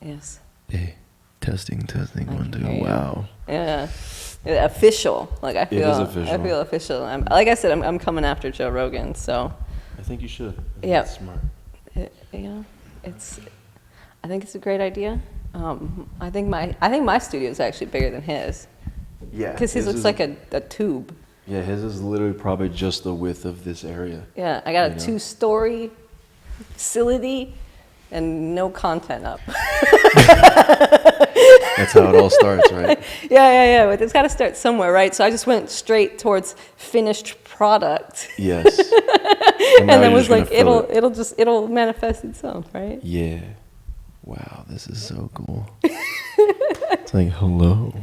Yes. Hey, testing, I 1, can 2. hear you. Wow. Yeah. Official. Like I feel. It is official. I feel official. Like I said, I'm coming after Joe Rogan. So. I think you should. I think Yeah. that's smart. I think it's a great idea. I think my studio is actually bigger than his. Yeah. Because his looks like a tube. Yeah, his is literally probably just the width of this area. Yeah, I got a 2-story facility and no content up. That's how it all starts, right? Yeah. But it's got to start somewhere, right? So I just went straight towards finished product. Yes. And then was like, it'll manifest itself, right? Yeah. Wow, this is so cool. It's like, hello.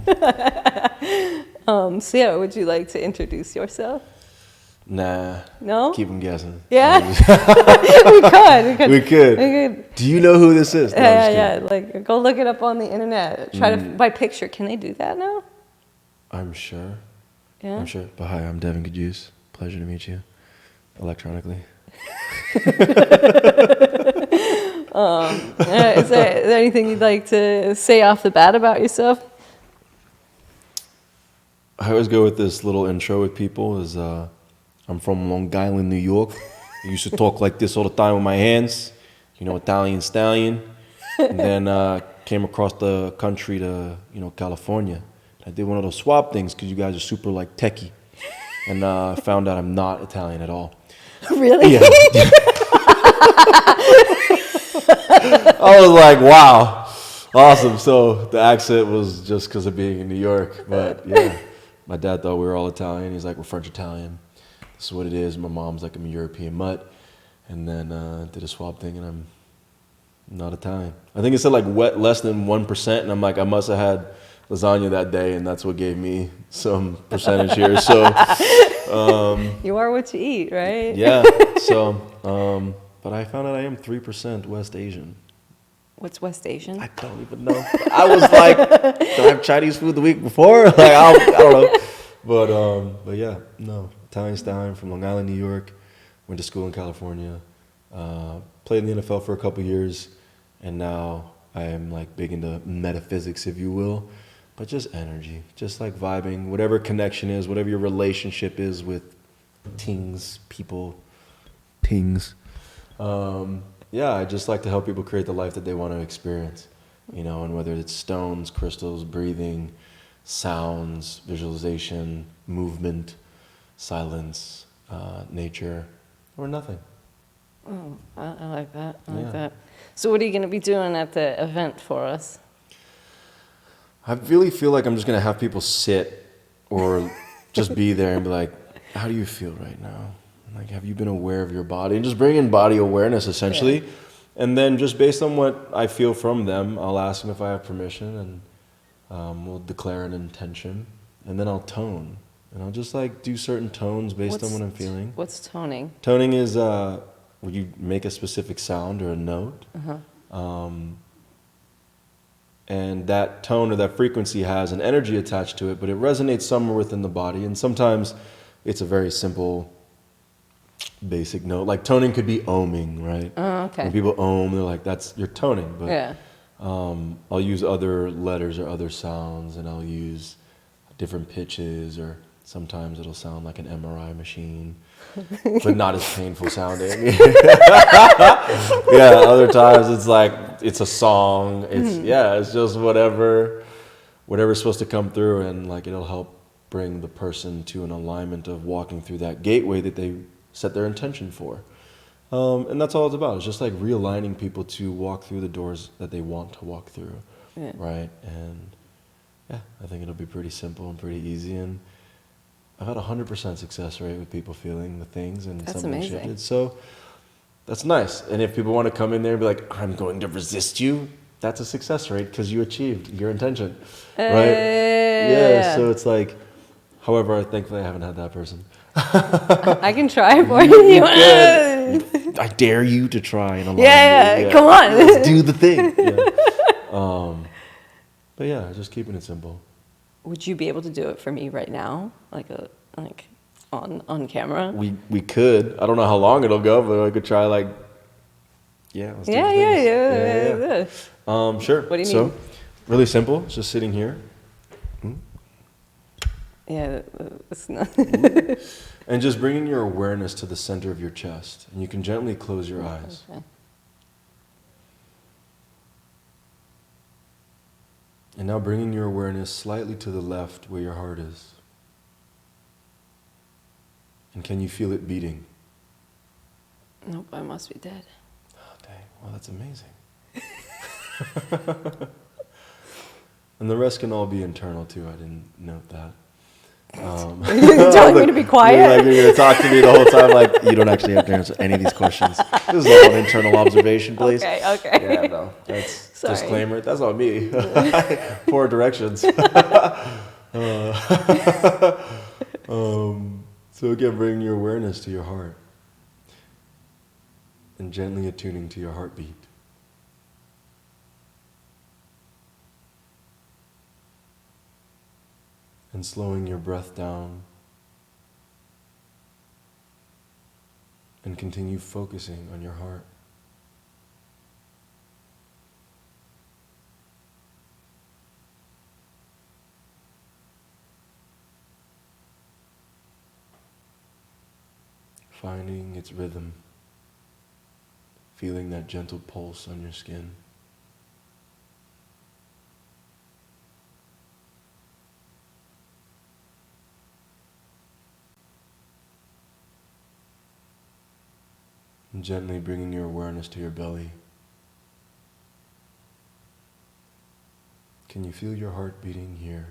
So yeah, would you like to introduce yourself? Nah. No? Keep them guessing. Yeah? We could. Do you know who this is? No, Yeah. Like, go look it up on the internet. Try to by picture. Can they do that now? I'm sure. Yeah. I'm sure. But hi, I'm Devon Cajuste. Pleasure to meet you. Electronically. Is there anything you'd like to say off the bat about yourself? I always go with this little intro with people is I'm from Long Island, New York. I used to talk like this all the time with my hands, Italian stallion. And then came across the country to, California. I did one of those swap things because you guys are super like techie. And found out I'm not Italian at all. Really? Yeah. I was like, wow, awesome. So the accent was just because of being in New York. But yeah, my dad thought we were all Italian. He's like, we're French Italian. This is what it is. My mom's like, I'm a European mutt. And then did a swap thing, and I'm not Italian. I think it said like less than 1%. And I'm like, I must have had lasagna that day, and that's what gave me some percentage here. So you are what you eat, right? yeah. So but I found out I am 3% West Asian. What's West Asian? I don't even know. I was like, did I have Chinese food the week before? Like I don't know. But yeah, no. Italian stallion from Long Island, New York. Went to school in California. Played in the NFL for a couple years, and now I am like big into metaphysics, if you will. But just energy, just like vibing, whatever connection is, whatever your relationship is with people. Yeah, I just like to help people create the life that they want to experience, and whether it's stones, crystals, breathing, sounds, visualization, movement, silence, nature, or nothing. Oh, I like that. I like that. So what are you going to be doing at the event for us? I really feel like I'm just going to have people sit or just be there and be like, how do you feel right now? Like, have you been aware of your body? And just bring in body awareness, essentially. Yeah. And then just based on what I feel from them, I'll ask them if I have permission, and we'll declare an intention. And then I'll tone. And I'll just, like, do certain tones based on what I'm feeling. What's toning? Toning is where you make a specific sound or a note. Uh-huh. And that tone or that frequency has an energy attached to it, but it resonates somewhere within the body. And sometimes it's a very simple, basic note. Like toning could be ohming, right? Oh, okay. When people ohm, they're like, you're toning. But yeah. I'll use other letters or other sounds, and I'll use different pitches, or sometimes it'll sound like an MRI machine, but not as painful sounding. Yeah, other times it's like, it's a song. It's just whatever's supposed to come through, and like it'll help bring the person to an alignment of walking through that gateway that they set their intention for. And that's all it's about. It's just like realigning people to walk through the doors that they want to walk through, right? And yeah, I think it'll be pretty simple and pretty easy. And I've had 100% success rate with people feeling the things and that's something amazing. shifted. So that's nice. And if people want to come in there and be like, I'm going to resist you, that's a success rate because you achieved your intention, right? Yeah. So it's like, however, thankfully I haven't had that person. I can try for you. I dare you to try and align. Yeah, come on. Let's do the thing. Yeah. But yeah, just keeping it simple. Would you be able to do it for me right now, like on camera? We could. I don't know how long it'll go, but I could try like Yeah, let's do Yeah, the yeah, things. yeah, yeah. Sure. What do you so, mean? really simple. It's just sitting here. Yeah, it's not. And just bringing your awareness to the center of your chest. And you can gently close your eyes. Okay. And now bringing your awareness slightly to the left where your heart is. And can you feel it beating? Nope, I must be dead. Oh, dang. Well, that's amazing. And the rest can all be internal too. I didn't note that. You're telling me to be quiet? You're going to talk to me the whole time like, you don't actually have to answer any of these questions. This is all an internal observation, please. Okay. Yeah, no. That's Sorry. disclaimer. That's not me. Poor directions. So again, bring your awareness to your heart. And gently attuning to your heartbeat. And slowing your breath down. And continue focusing on your heart. Finding its rhythm. Feeling that gentle pulse on your skin. And gently bringing your awareness to your belly. Can you feel your heart beating here?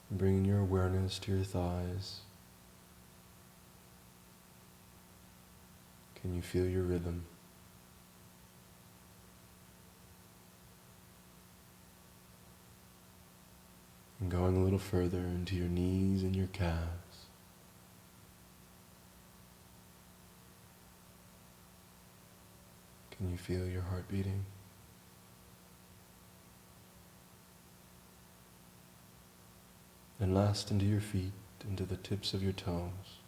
And bringing your awareness to your thighs. Can you feel your rhythm? And going a little further into your knees and your calves. Can you feel your heart beating? And last into your feet, into the tips of your toes.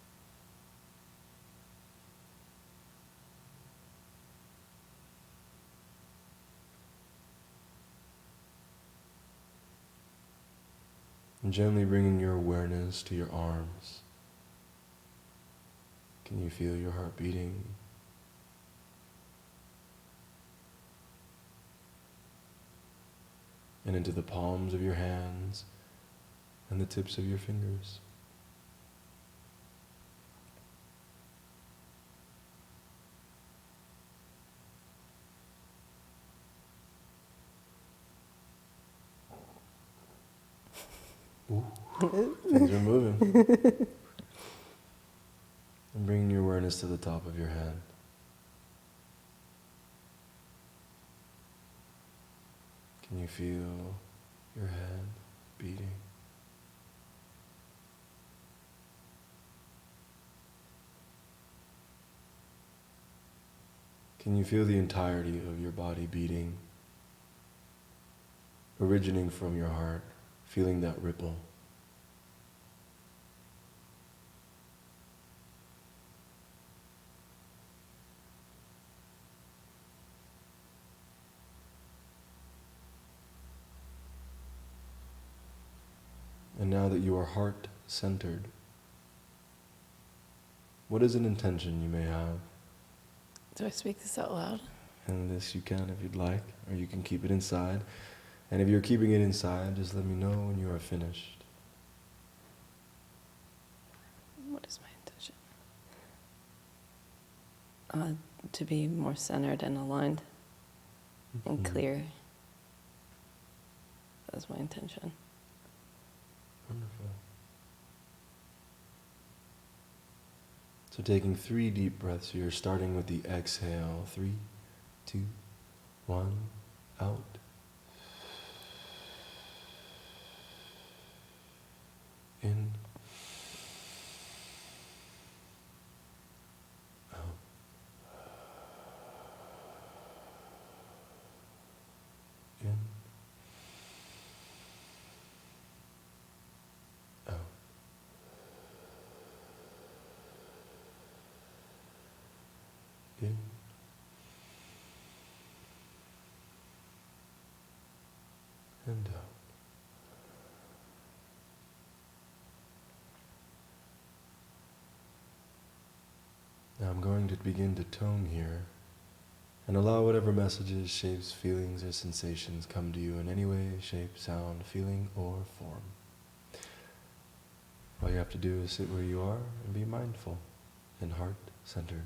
And gently bringing your awareness to your arms. Can you feel your heart beating? And into the palms of your hands and the tips of your fingers. Ooh, things are moving. And bringing your awareness to the top of your head. Can you feel your head beating? Can you feel the entirety of your body beating, originating from your heart, feeling that ripple? And now that you are heart-centered, what is an intention you may have? Do I speak this out loud? And this you can if you'd like, or you can keep it inside. And if you're keeping it inside, just let me know when you are finished. What is my intention? To be more centered and aligned and clear. That's my intention. Wonderful. So taking 3 deep breaths here, starting with the exhale. 3, 2, 1, out. In. Out. In. in and out. Now I'm going to begin to tone here and allow whatever messages, shapes, feelings, or sensations come to you in any way, shape, sound, feeling, or form. All you have to do is sit where you are and be mindful and heart-centered.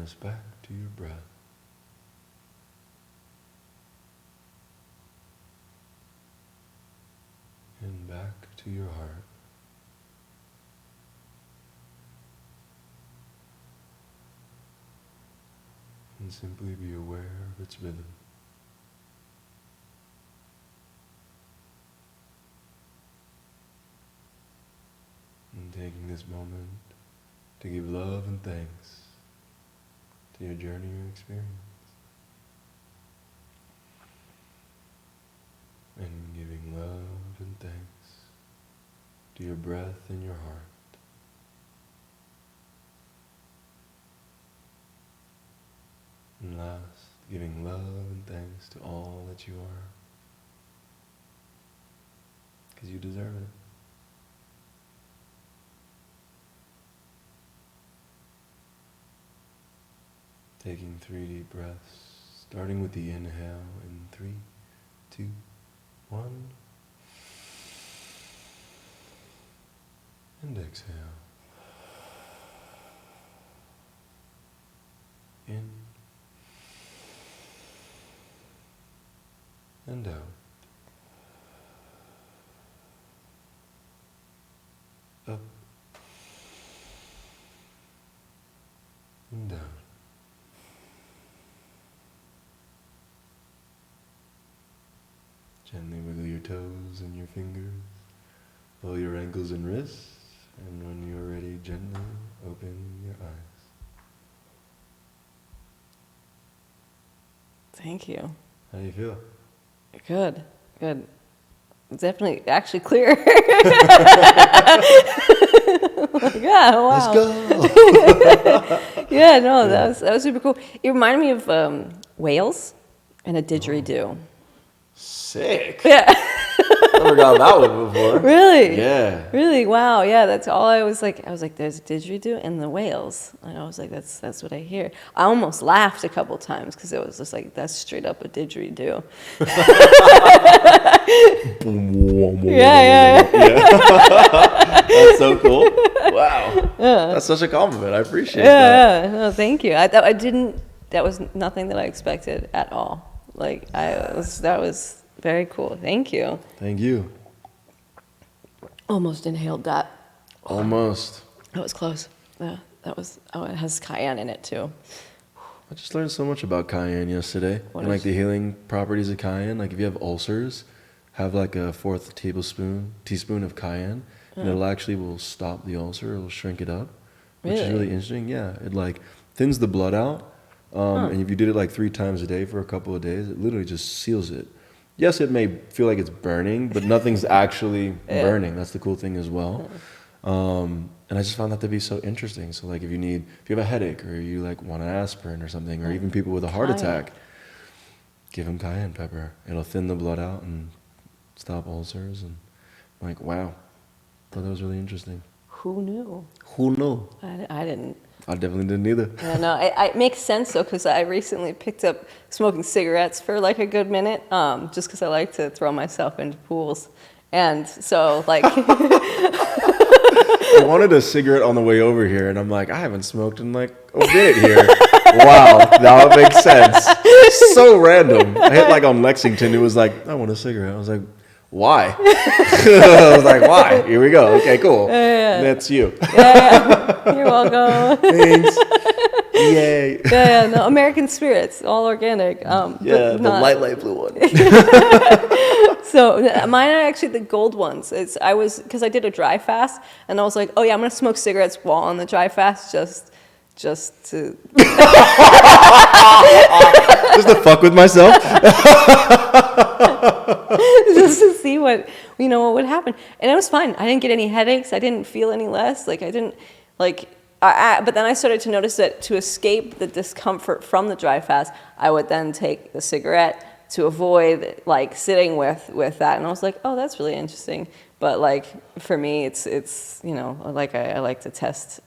awareness back to your breath. And back to your heart. And simply be aware of its rhythm. And taking this moment to give love and thanks to your journey or experience. And giving love and thanks to your breath and your heart. And last, giving love and thanks to all that you are. Because you deserve it. Taking 3 deep breaths, starting with the inhale in 3, 2, 1. And exhale. In. And out. Up. And down. Gently wiggle your toes and your fingers, roll your ankles and wrists, and when you're ready, gently open your eyes. Thank you. How do you feel? Good. Definitely, actually clear. Yeah, wow. Let's go. Yeah, no, that was super cool. It reminded me of whales and a didgeridoo. Sick. Yeah. Never got that one before. Really? Yeah. Really? Wow. Yeah, that's all I was like, there's a didgeridoo and the whales. And I was like, that's what I hear. I almost laughed a couple times because it was just like, that's straight up a didgeridoo. Yeah. That's so cool. Wow. Yeah. That's such a compliment. I appreciate that. Yeah. No, thank you. That was nothing that I expected at all. Like that was very cool. Thank you. Thank you. Almost inhaled that. Almost. That was close. Yeah, it has cayenne in it too. I just learned so much about cayenne yesterday. And like the healing properties of cayenne. Like if you have ulcers, have like a 1/4 teaspoon of cayenne, and it'll actually will stop the ulcer. It'll shrink it up, which is really interesting. Yeah, it like thins the blood out. And if you did it like 3 times a day for a couple of days, it literally just seals it. Yes, it may feel like it's burning, but nothing's actually burning. That's the cool thing as well. And I just found that to be so interesting. So like if you have a headache or you like want an aspirin or something, or even people with a heart attack, give them cayenne pepper. It'll thin the blood out and stop ulcers. And I'm like, wow, thought that was really interesting. Who knew? Who knew? I didn't. I definitely didn't either. Yeah, no, it makes sense though, because I recently picked up smoking cigarettes for like a good minute, just because I like to throw myself into pools, and so like. I wanted a cigarette on the way over here, and I'm like, I haven't smoked in like a minute here. Wow, now it makes sense. So random. I hit like on Lexington. It was like, I want a cigarette. I was like, why? I was like, why? Here we go. Okay, cool. Yeah. That's you. Yeah. You're welcome. Thanks. Yay. Yeah, no, American Spirits, all organic. The light blue one. So mine are actually the gold ones. Because I did a dry fast, and I was like, oh yeah, I'm gonna smoke cigarettes while on the dry fast, just to just to fuck with myself. Just to see what would happen, and it was fine. I didn't get any headaches. I didn't feel any less. Like I didn't like. But then I started to notice that to escape the discomfort from the dry fast, I would then take the cigarette to avoid like sitting with that. And I was like, oh, that's really interesting. But like for me, it's like I like to test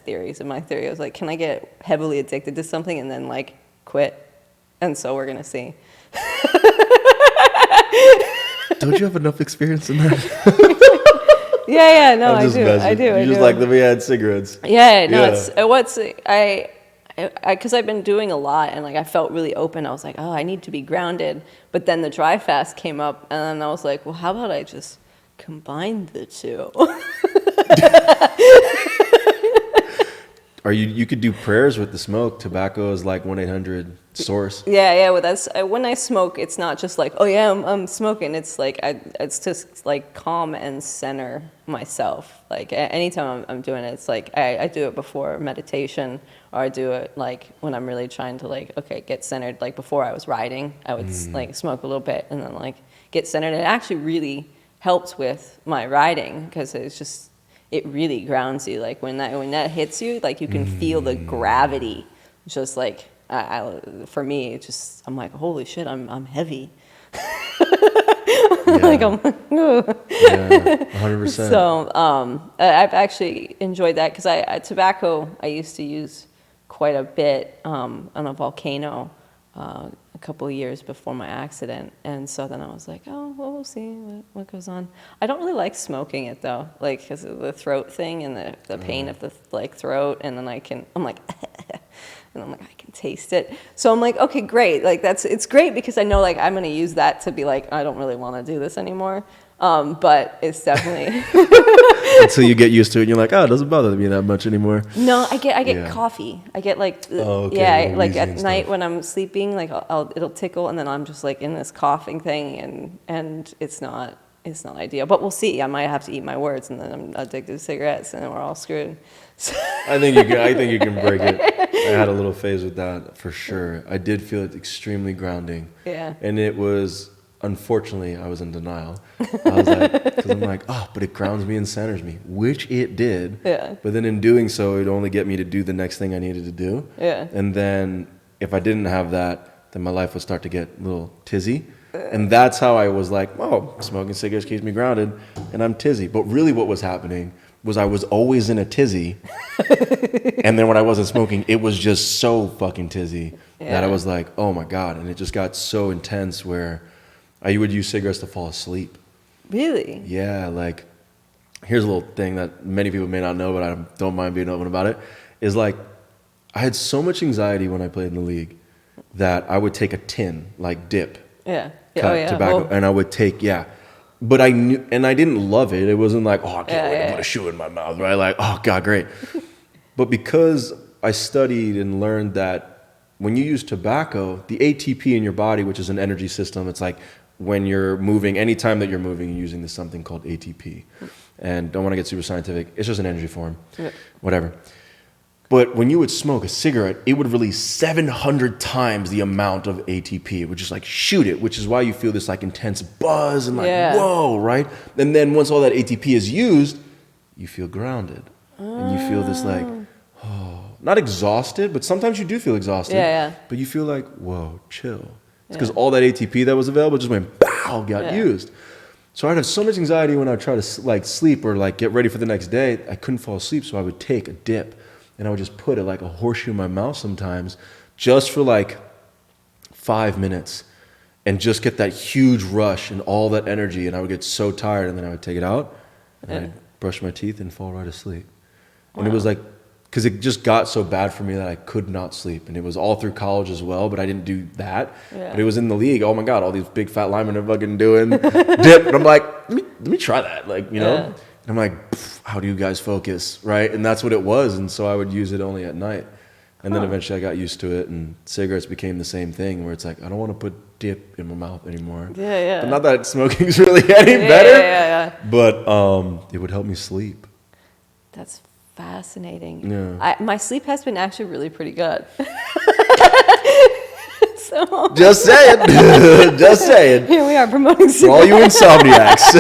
theories. And my theory was like, can I get heavily addicted to something and then like quit? And so we're gonna see. Don't you have enough experience in that? Yeah, no, I do. You just like the way I had cigarettes. Yeah, no, because I've been doing a lot and like I felt really open. I was like, oh, I need to be grounded. But then the dry fast came up, and then I was like, well, how about I just combine the two? You could do prayers with the smoke. Tobacco is like 1-800-SOURCE. Yeah. Well, that's when I smoke. It's not just like, oh yeah, I'm smoking. It's like it's just like calm and center myself. Like anytime I'm doing it, it's like I do it before meditation, or I do it like when I'm really trying to like get centered. Like before I was riding, I would like smoke a little bit and then like get centered. And it actually really helped with my riding because it really grounds you. Like when that hits you, like you can feel the gravity. Just like for me, I'm like, holy shit, I'm heavy. Like I'm like, oh. Yeah, 100%. So I've actually enjoyed that because tobacco I used to use quite a bit on a volcano a couple of years before my accident, and so then I was like, oh well, we'll see what goes on. I don't really like smoking it though, like because of the throat thing and the pain of the like throat, and then I'm like and I'm like, I can taste it. So I'm like, okay, great. Like it's great because I know like I'm gonna use that to be like, I don't really want to do this anymore. But it's definitely until you get used to it, and you're like, oh, it doesn't bother me that much anymore. No, I get coffee. I get like like at night when I'm sleeping, like it'll tickle, and then I'm just like in this coughing thing, and it's not ideal. But we'll see. I might have to eat my words, and then I'm addicted to cigarettes, and then we're all screwed. So. I think you can break it. I had a little phase with that for sure. I did feel it extremely grounding. Yeah. And it was. Unfortunately, I was in denial. I was like, because I'm like, oh, but it grounds me and centers me, which it did. Yeah. But then in doing so, it'd only get me to do the next thing I needed to do. Yeah. And then if I didn't have that, then my life would start to get a little tizzy. And that's how I was like, oh, smoking cigarettes keeps me grounded, and I'm tizzy. But really what was happening was I was always in a tizzy. And then when I wasn't smoking, it was just so fucking tizzy that I was like, oh my God. And it just got so intense where I would use cigarettes to fall asleep. Really? Yeah, like, here's a little thing that many people may not know, but I don't mind being open about it, is like, I had so much anxiety when I played in the league that I would take a tin, like dip, cut tobacco, and I would take, but I knew, and I didn't love it. It wasn't like, oh, I can't wait to put a shoe in my mouth, right? Like, oh God, great. But because I studied and learned that when you use tobacco, the ATP in your body, which is an energy system, it's like, when you're moving, anytime that you're moving, you're using this something called ATP. And don't want to get super scientific. It's just an energy form, whatever. But when you would smoke a cigarette, it would release 700 times the amount of ATP. It would just like shoot it, which is why you feel this like intense buzz and like, whoa, right? And then once all that ATP is used, you feel grounded. And you feel this like, not exhausted, but sometimes you do feel exhausted. But you feel like, whoa, chill. It's because all that ATP that was available just went, bow, got used. So I'd have so much anxiety when I would try to like sleep or like get ready for the next day. I couldn't fall asleep, so I would take a dip and I would just put it like a horseshoe in my mouth sometimes just for like 5 minutes and just get that huge rush and all that energy. And I would get so tired, and then I would take it out and I'd brush my teeth and fall right asleep. And it was like, because it just got so bad for me that I could not sleep. And it was all through college as well, but I didn't do that. But it was in the league. Oh my God, all these big fat linemen are fucking doing dip. And I'm like, let me try that. Like, you know? And I'm like, how do you guys focus, right? And that's what it was. And so I would use it only at night. And then eventually I got used to it, and cigarettes became the same thing, where it's like, I don't want to put dip in my mouth anymore. But not that smoking's really any better. But it would help me sleep. That's fascinating. My sleep has been actually really pretty good. So just saying. Just saying. Here we are promoting cigarettes. For all you insomniacs.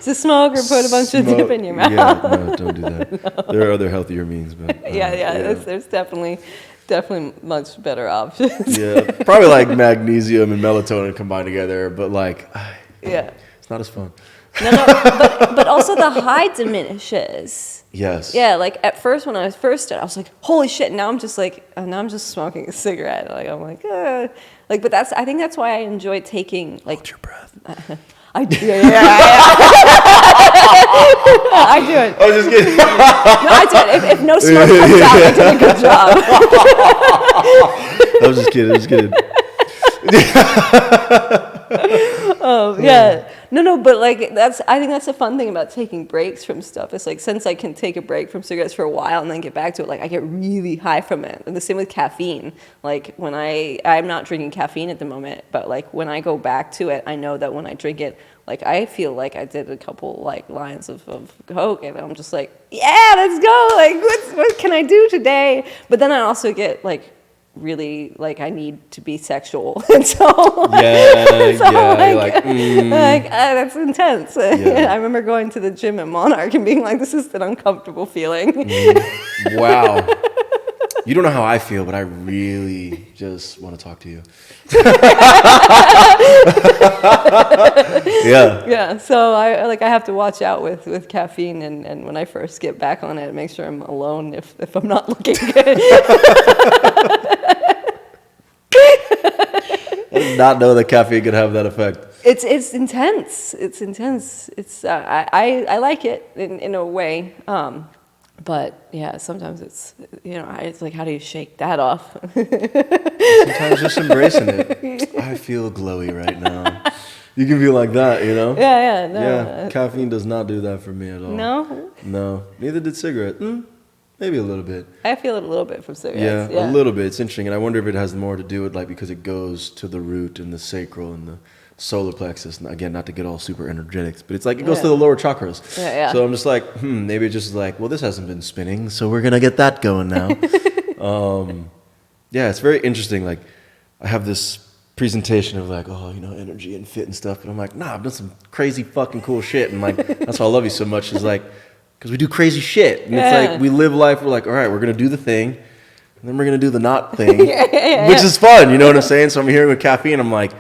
To smoke or put a bunch of dip in your mouth. Yeah, no, don't do that. No. There are other healthier means, but there's definitely much better options. Probably like magnesium and melatonin combined together, but like, it's not as fun. No, but also the high diminishes. Yes. Yeah, like at first when I was first started, I was like, holy shit. Now I'm just like, now I'm just smoking a cigarette. Like I'm like, like, but I think that's why I enjoy taking like. Hold your breath. I do. Yeah. I do it. I was just kidding. No, I do it. If no smoke comes out, I did a good job. I was just kidding. Oh yeah, no, but like I think that's the fun thing about taking breaks from stuff. It's like, since I can take a break from cigarettes for a while and then get back to it, like I get really high from it. And the same with caffeine. Like when I'm not drinking caffeine at the moment, but like when I go back to it, I know that when I drink it, like I feel like I did a couple like lines of Coke, and I'm just like, yeah, let's go. Like what can I do today? But then I also get like really like I need to be sexual, and so that's intense. Yeah. I remember going to the gym at Monarch and being like, this is an uncomfortable feeling. Wow. You don't know how I feel, but I really just want to talk to you. Yeah, so I have to watch out with caffeine, and when I first get back on it, make sure I'm alone if I'm not looking good. I did not know that caffeine could have that effect. It's intense. It's intense. It's I like it in a way, but yeah, sometimes it's it's like, how do you shake that off? Sometimes just embracing it. I feel glowy right now. You can feel like that, No. Yeah. Caffeine does not do that for me at all. No. Neither did cigarette. Maybe a little bit. I feel it a little bit from cigarettes. Yeah, a little bit. It's interesting, and I wonder if it has more to do with like because it goes to the root and the sacral and the solar plexus. And again, not to get all super energetics, but it's like it goes to the lower chakras. Yeah. So I'm just like, maybe it's just like, well, this hasn't been spinning, so we're gonna get that going now. Yeah, it's very interesting. Like, I have this presentation of like, energy and fit and stuff, but I'm like, nah, I've done some crazy fucking cool shit, and like that's why I love you so much. Is like, because we do crazy shit, and it's like we live life. We're like, all right, we're gonna do the thing, and then we're gonna do the not thing, which is fun. You know what I'm saying? So I'm hearing with caffeine, I'm like,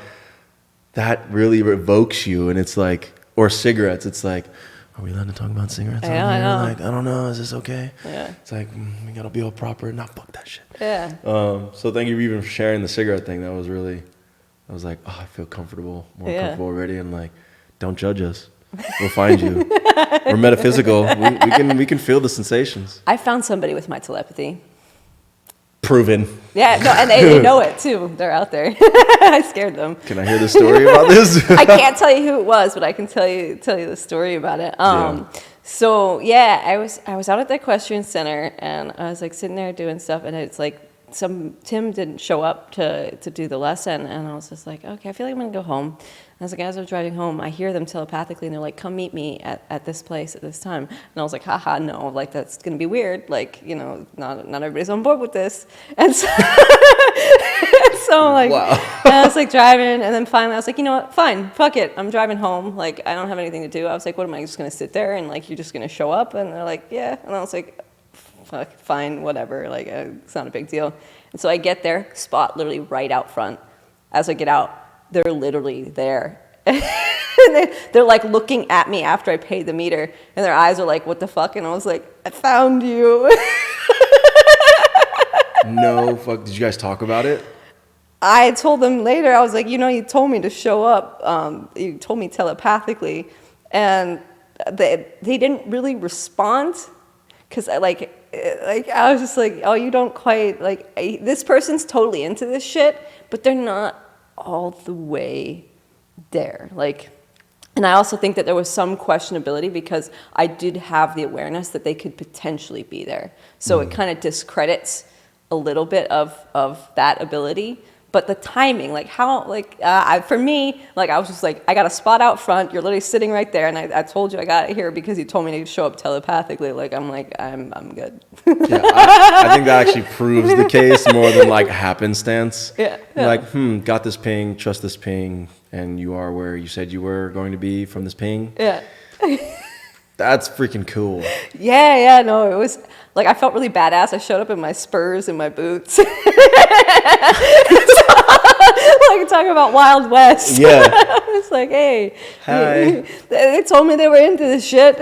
that really evokes you, and it's like, or cigarettes. It's like, are we allowed to talk about cigarettes? I know. Like, I don't know. Is this okay? Yeah. It's like we gotta be all proper and not fuck that shit. Yeah. So thank you even for sharing the cigarette thing. That was really, I was like, I feel comfortable, more comfortable already, and like, don't judge us. We'll find you. We're metaphysical. We can feel the sensations. I found somebody with my telepathy. Proven. Yeah, no, and they know it too. They're out there. I scared them. Can I hear the story about this? I can't tell you who it was, but I can tell you the story about it. So yeah, I was out at the equestrian center, and I was like sitting there doing stuff, and it's like Tim didn't show up to do the lesson, and I was just like, okay, I feel like I'm gonna go home. And I was like, as I'm driving home, I hear them telepathically, and they're like, come meet me at this place at this time. And I was like, haha, no, like that's gonna be weird. Like, not everybody's on board with this. And so, so like, wow. And I was like driving, and then finally I was like, you know what, fine, fuck it, I'm driving home. Like, I don't have anything to do. I was like, what am I just gonna sit there and like you're just gonna show up? And they're like, yeah. And I was like, fuck, fine, whatever. Like, it's not a big deal. And so I get there, spot literally right out front. As I get out, they're literally there. And they're like looking at me after I paid the meter, and their eyes are like, what the fuck? And I was like, I found you. No, fuck. Did you guys talk about it? I told them later, I was like, you told me to show up. You told me telepathically. And they didn't really respond, because I was just like, oh, you don't quite, like, this person's totally into this shit, but they're not all the way there. Like, and I also think that there was some questionability, because I did have the awareness that they could potentially be there. So it kind of discredits a little bit of that ability. But the timing, like how, like, for me, like I was just like, I got a spot out front. You're literally sitting right there, and I told you I got it here because you told me to show up telepathically. Like, I'm good. Yeah, I think that actually proves the case more than like happenstance. Yeah. Like, got this ping, trust this ping, and you are where you said you were going to be from this ping. Yeah. That's freaking cool. Yeah, no, it was, like, I felt really badass. I showed up in my Spurs and my boots. Like, talking about Wild West. Yeah. It's like, hey. Hi. They told me they were into this shit.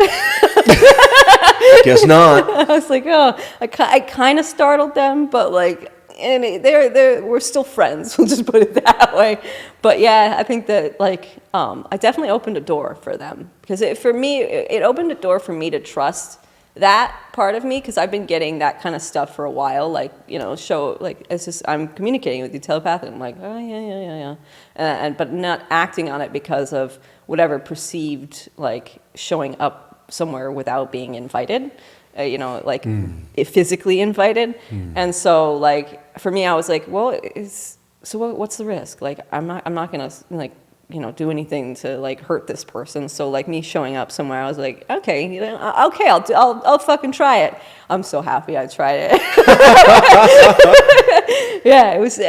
Guess not. I was like, oh, I kind of startled them, but, like, we're still friends. We'll just put it that way. But yeah, I think that like I definitely opened a door for them because for me it opened a door for me to trust that part of me because I've been getting that kind of stuff for a while. Like it's just I'm communicating with you telepathically. I'm like, oh yeah, and but not acting on it because of whatever perceived like showing up somewhere without being invited. Physically invited. And so like for me I was like, well, what's the risk? Like I'm not gonna like do anything to like hurt this person. So like me showing up somewhere, I was like, okay, I'll fucking try it. I'm so happy I tried it. Yeah, it was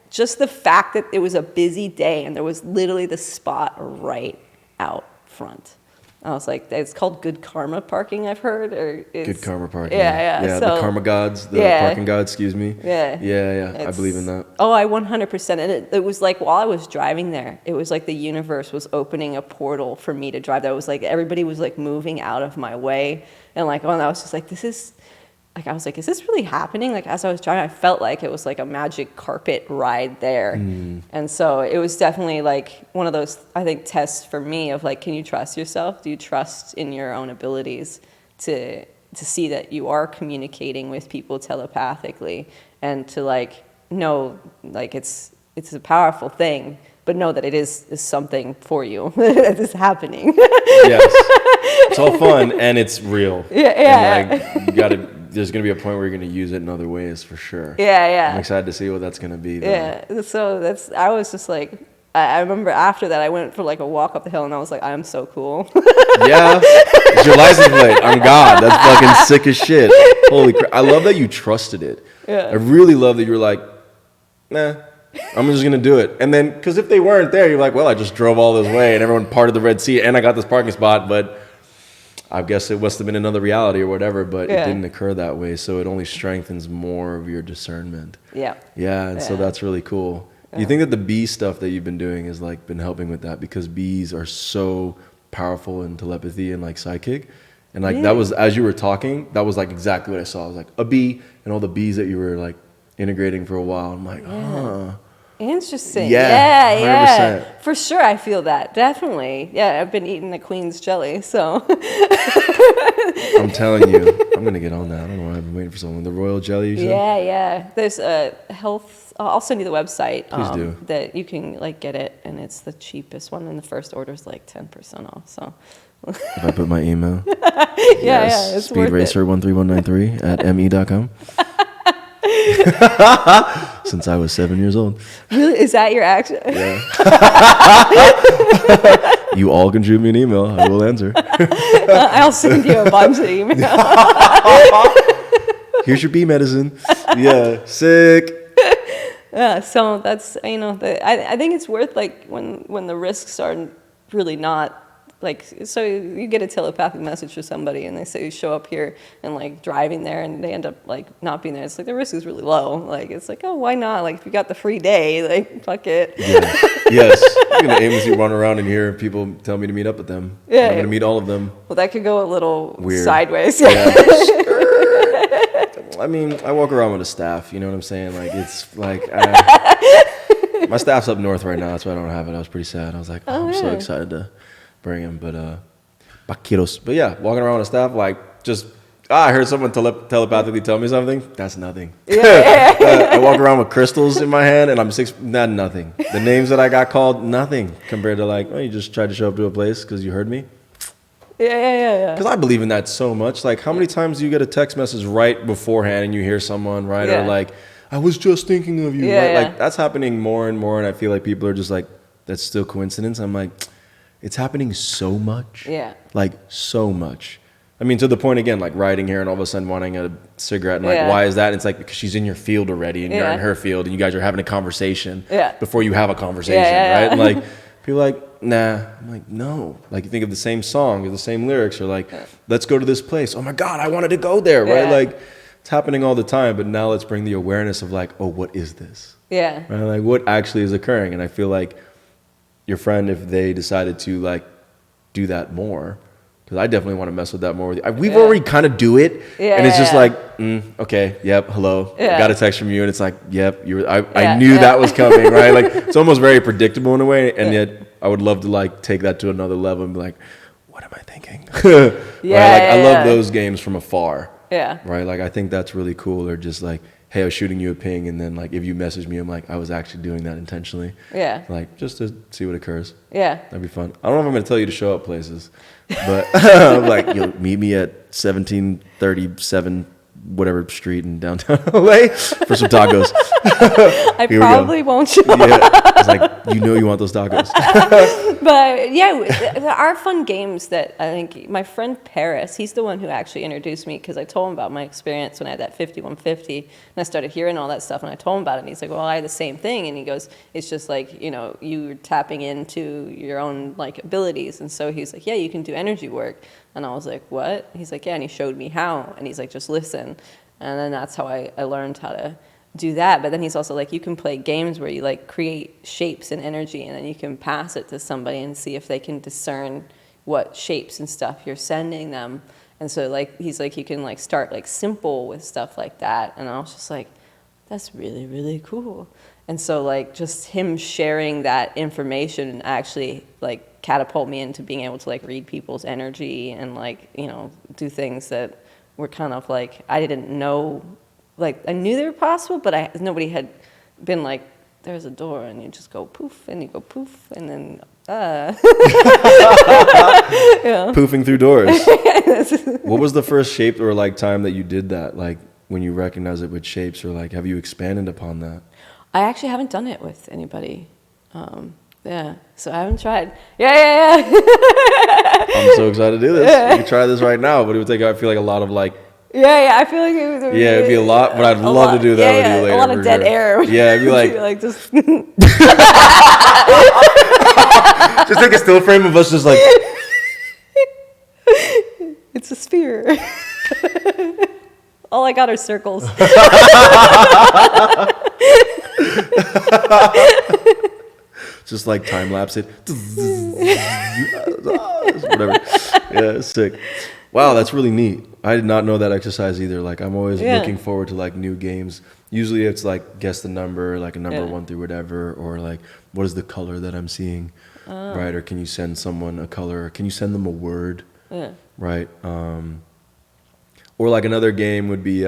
just the fact that it was a busy day and there was literally the spot right out front. I was like, it's called good karma parking, I've heard. Good karma parking. Yeah. Yeah, so, the karma gods, the parking gods, excuse me. Yeah. I believe in that. Oh, I 100%. And it was like while I was driving there, it was like the universe was opening a portal for me to drive. That was like everybody was like moving out of my way. And like, I was just like, I was like, is this really happening? Like as I was driving, I felt like it was like a magic carpet ride there. And so it was definitely like one of those, I think, tests for me of like, can you trust yourself? Do you trust in your own abilities to see that you are communicating with people telepathically and to like know like it's a powerful thing, but know that it is something for you that is happening. Yes. It's all fun and it's real. Yeah. And like there's gonna be a point where you're gonna use it in other ways for sure. Yeah. I'm excited to see what that's gonna be though. Yeah. So I was just like, I remember after that I went for like a walk up the hill and I was like, I'm so cool. Yeah. It's your license plate. I'm God. That's fucking sick as shit. Holy crap. I love that you trusted it. Yeah. I really love that you were like, nah, I'm just going to do it. And then, because if they weren't there, you're like, well, I just drove all this way and everyone parted the Red Sea and I got this parking spot, but I guess it must have been another reality or whatever, but it didn't occur that way. So it only strengthens more of your discernment. Yeah. And so that's really cool. Do you think that the bee stuff that you've been doing has like been helping with that? Because bees are so powerful in telepathy and like psychic. And like that was, as you were talking, that was like exactly what I saw. I was like a bee and all the bees that you were like integrating for a while. I'm like, Interesting. Yeah. 100%. For sure, I feel that. Definitely. Yeah, I've been eating the Queen's jelly, so. I'm telling you, I'm going to get on that. I don't know why I've been waiting for someone. The royal jelly, you said? Yeah. There's a health, I'll send you the website. Please do. That you can like get it, and it's the cheapest one, and the first order is like 10% off, so. If I put my email? Yeah, it's speedracer13193 at me.com. Since I was 7 years old. Really? Is that your action? Yeah. You all can shoot me an email. I will answer. I'll send you a bunch of emails. Here's your bee medicine. Yeah. Sick. Yeah. So that's, I think it's worth like when the risks are really not like, so you get a telepathic message for somebody and they say you show up here and like driving there and they end up like not being there. It's like the risk is really low. Like it's like, oh, why not? Like if you got the free day, like fuck it. Yes. I'm going to aimlessly run around and hear people tell me to meet up with them. Yeah. I'm going to meet all of them. Well, that could go a little weird. Sideways. Yeah. I mean, I walk around with a staff, you know what I'm saying? Like it's like, my staff's up north right now. That's why I don't have it. I was pretty sad. I was like, I'm so excited to bring him, but Paquitos. But yeah, walking around with a staff, like just I heard someone telepathically tell me something. That's nothing. I walk around with crystals in my hand, and I'm nothing. The names that I got called, nothing compared to like, oh, you just tried to show up to a place because you heard me. Yeah. Because I believe in that so much. Like, how many times do you get a text message right beforehand and you hear someone, right? Or like, I was just thinking of you. Right? Like that's happening more and more, and I feel like people are just like, that's still coincidence. I'm like, it's happening so much. Yeah. Like, so much. I mean, to the point, again, like riding here and all of a sudden wanting a cigarette. And like, why is that? And it's like, because she's in your field already and you're in her field and you guys are having a conversation before you have a conversation, right? And like, people are like, nah. I'm like, no. Like, you think of the same song or the same lyrics or like, let's go to this place. Oh my God, I wanted to go there, right? Like, it's happening all the time. But now let's bring the awareness of like, oh, what is this? Yeah. Right? Like, what actually is occurring? And I feel like your friend, if they decided to like do that more, because I definitely want to mess with that more with you. We've already kind of do it, and it's just like, okay, yep, hello. I got a text from you, and it's like, yep, I knew that was coming, right? Like, it's almost very predictable in a way, and yet I would love to like take that to another level and be like, what am I thinking? Right? Like, I love those games from afar. Yeah. Right? Like, I think that's really cool. They're just like, hey, I was shooting you a ping, and then like if you message me, I'm like, I was actually doing that intentionally. Yeah. Like, just to see what occurs. Yeah. That'd be fun. I don't know if I'm going to tell you to show up places, but I'm like, you'll meet me at 1737 whatever street in downtown LA for some tacos. I probably won't show up. Yeah. It's like, you want those tacos. But yeah, there are fun games that I think my friend Paris, he's the one who actually introduced me, because I told him about my experience when I had that 5150, and I started hearing all that stuff, and I told him about it, and he's like, well, I had the same thing, and he goes, it's just like, you're tapping into your own like abilities, and so he's like, yeah, you can do energy work, and I was like, what? He's like, yeah, and he showed me how, and he's like, just listen, and then that's how I learned how to do that. But then he's also like, you can play games where you like create shapes and energy, and then you can pass it to somebody and see if they can discern what shapes and stuff you're sending them. And so like he's like, you can like start like simple with stuff like that. And I was just like, that's really, really cool. And so like just him sharing that information actually like catapult me into being able to like read people's energy and like, do things that were kind of like I didn't know. Like, I knew they were possible, but nobody had been like, there's a door, and you just go poof, and you go poof, and then, Poofing through doors. What was the first shape or, like, time that you did that? Like, when you recognize it with shapes, or, like, have you expanded upon that? I actually haven't done it with anybody. So I haven't tried. Yeah. I'm so excited to do this. We can try this right now, but it would take, I feel like, a lot of, like, I feel like it'd be a lot, but I'd love to do that with you later. A lot of dead air. Yeah, it'd be like just just take a still frame of us just like it's a sphere. All I got are circles. Just like time lapse it. Whatever. Yeah, it's sick. Wow, that's really neat. I did not know that exercise either. Like, I'm always looking forward to like new games. Usually it's like guess the number, like a number 1 through whatever, or like what is the color that I'm seeing, right? Or can you send someone a color? Or can you send them a word, right? Or like another game would be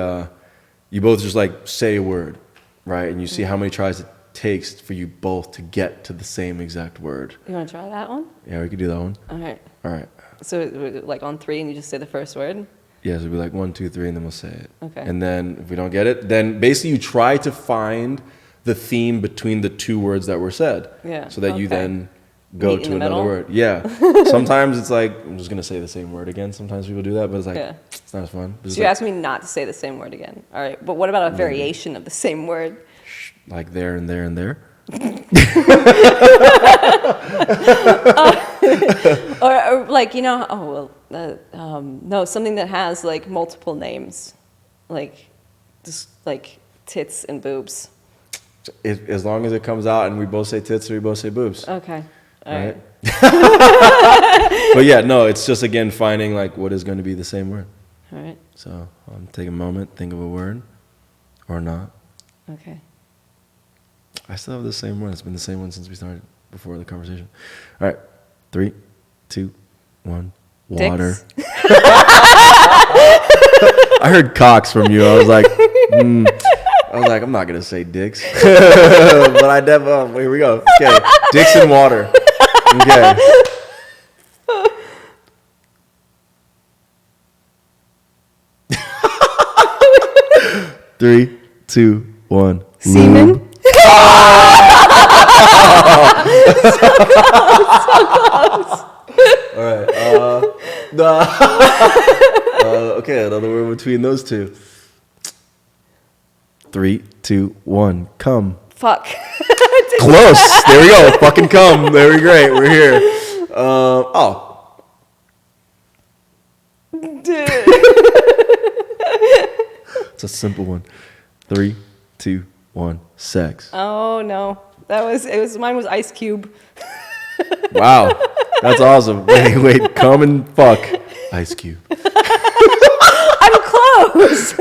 you both just like say a word, right? And you see how many tries it takes for you both to get to the same exact word. You want to try that one? Yeah, we could do that one. All right. So like on 3 and you just say the first word? Yeah, so it'd be like 1, 2, 3, and then we'll say it. Okay. And then if we don't get it, then basically you try to find the theme between the 2 words that were said. Yeah. So that you then go to another word. Yeah. Sometimes it's like, I'm just going to say the same word again. Sometimes people do that, but it's like, it's not as fun. So you asked me not to say the same word again. All right. But what about a variation of the same word? Like there and there and there? Or like, no, something that has like multiple names, like just like tits and boobs. As long as it comes out and we both say tits or we both say boobs. Okay. All right. But yeah, no, it's just again finding like what is going to be the same word. All right. So take a moment, think of a word, or not. Okay. I still have the same one. It's been the same one since we started before the conversation. All right, 3, 2, 1. Water. I heard cocks from you. I was like, I'm not gonna say dicks, but I definitely. Here we go. Okay, dicks and water. Okay. 3, 2, 1. Semen. Lube. So close. All right. Okay, another word between those 2. 3, 2, 1. Come. Fuck. Close. There we go. Fucking come. Very great. We're here. It's a simple one. 3, 2, 1. Sex. Oh no, mine was Ice Cube. Wow, that's awesome. Wait, come and fuck. Ice Cube. I'm close.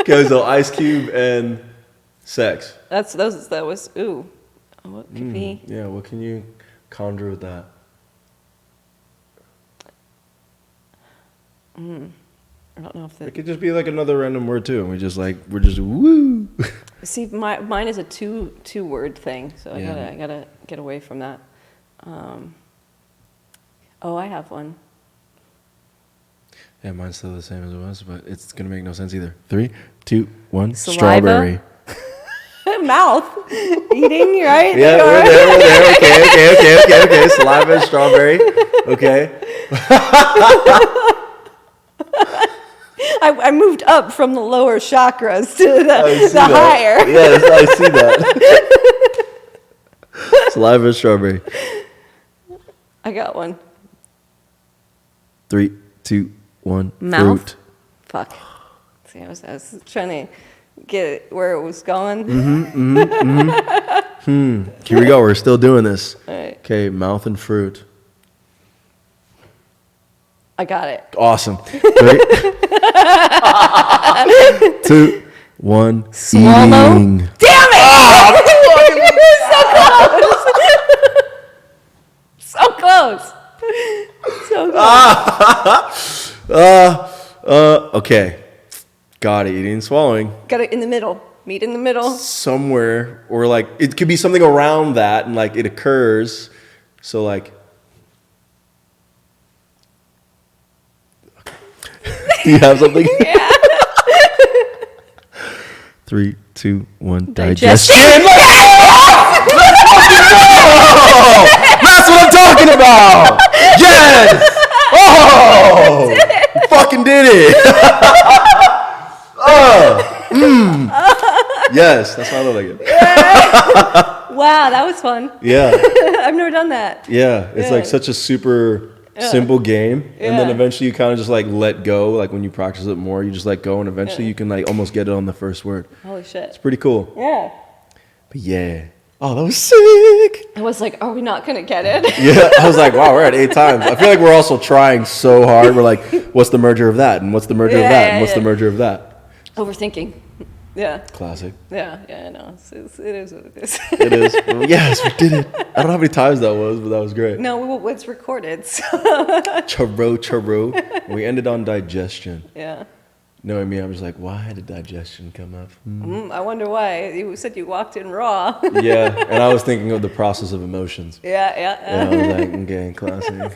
Okay, so Ice Cube and sex. That was ooh. What could be? Yeah, what can you conjure with that? I don't know if It could just be like another random word too, and we're just woo. See, mine is a two word thing, so I Yeah. gotta get away from that. I have one. Yeah, mine's still the same as it was, but it's gonna make no sense either. 3, 2, 1. Saliva? Strawberry. Mouth eating, right? Yeah, we're there. Okay. Saliva and strawberry. Okay. I moved up from the lower chakras to the higher. Yes, I see that. Saliva and strawberry. I got one. 3, 2, 1. Mouth. Fruit. Fuck. See, I was trying to get it where it was going. Here we go. We're still doing this. All right. Okay, mouth and fruit. I got it. Awesome. 3, 2, 1. Swallow. Eating. Damn it! So close. So close. Okay. Got it. Eating and swallowing. Got it in the middle. Meet in the middle. Somewhere, or like it could be something around that, and like it occurs. So like, do you have something? Yeah. 3, 2, 1. Digestion. Digestion. That's what I'm talking about. Yes. Oh, you fucking did it. Yes, that's why I look like it. Wow, that was fun. Yeah. I've never done that. Yeah, it's like such a super simple game, and then Yeah. eventually you kind of just like let go. Like when you practice it more, you just let go, and eventually you can like almost get it on the first word. Holy shit. It's pretty cool. Yeah. But yeah, oh, that was sick. I was like, are we not going to get it? Yeah, I was like, wow, we're at 8 times. I feel like we're also trying so hard. We're like, what's the merger of that, and what's the merger of that, and what's the merger of that? Overthinking. Yeah. Classic. Yeah, I know. It is what it is. It is. Yes, we did it. I don't know how many times that was, but that was great. No, it's recorded. So. Churro. We ended on digestion. Yeah. Knowing me, I was like, why did digestion come up? I wonder why. You said you walked in raw. Yeah, and I was thinking of the process of emotions. Yeah. And I was like, okay, classic.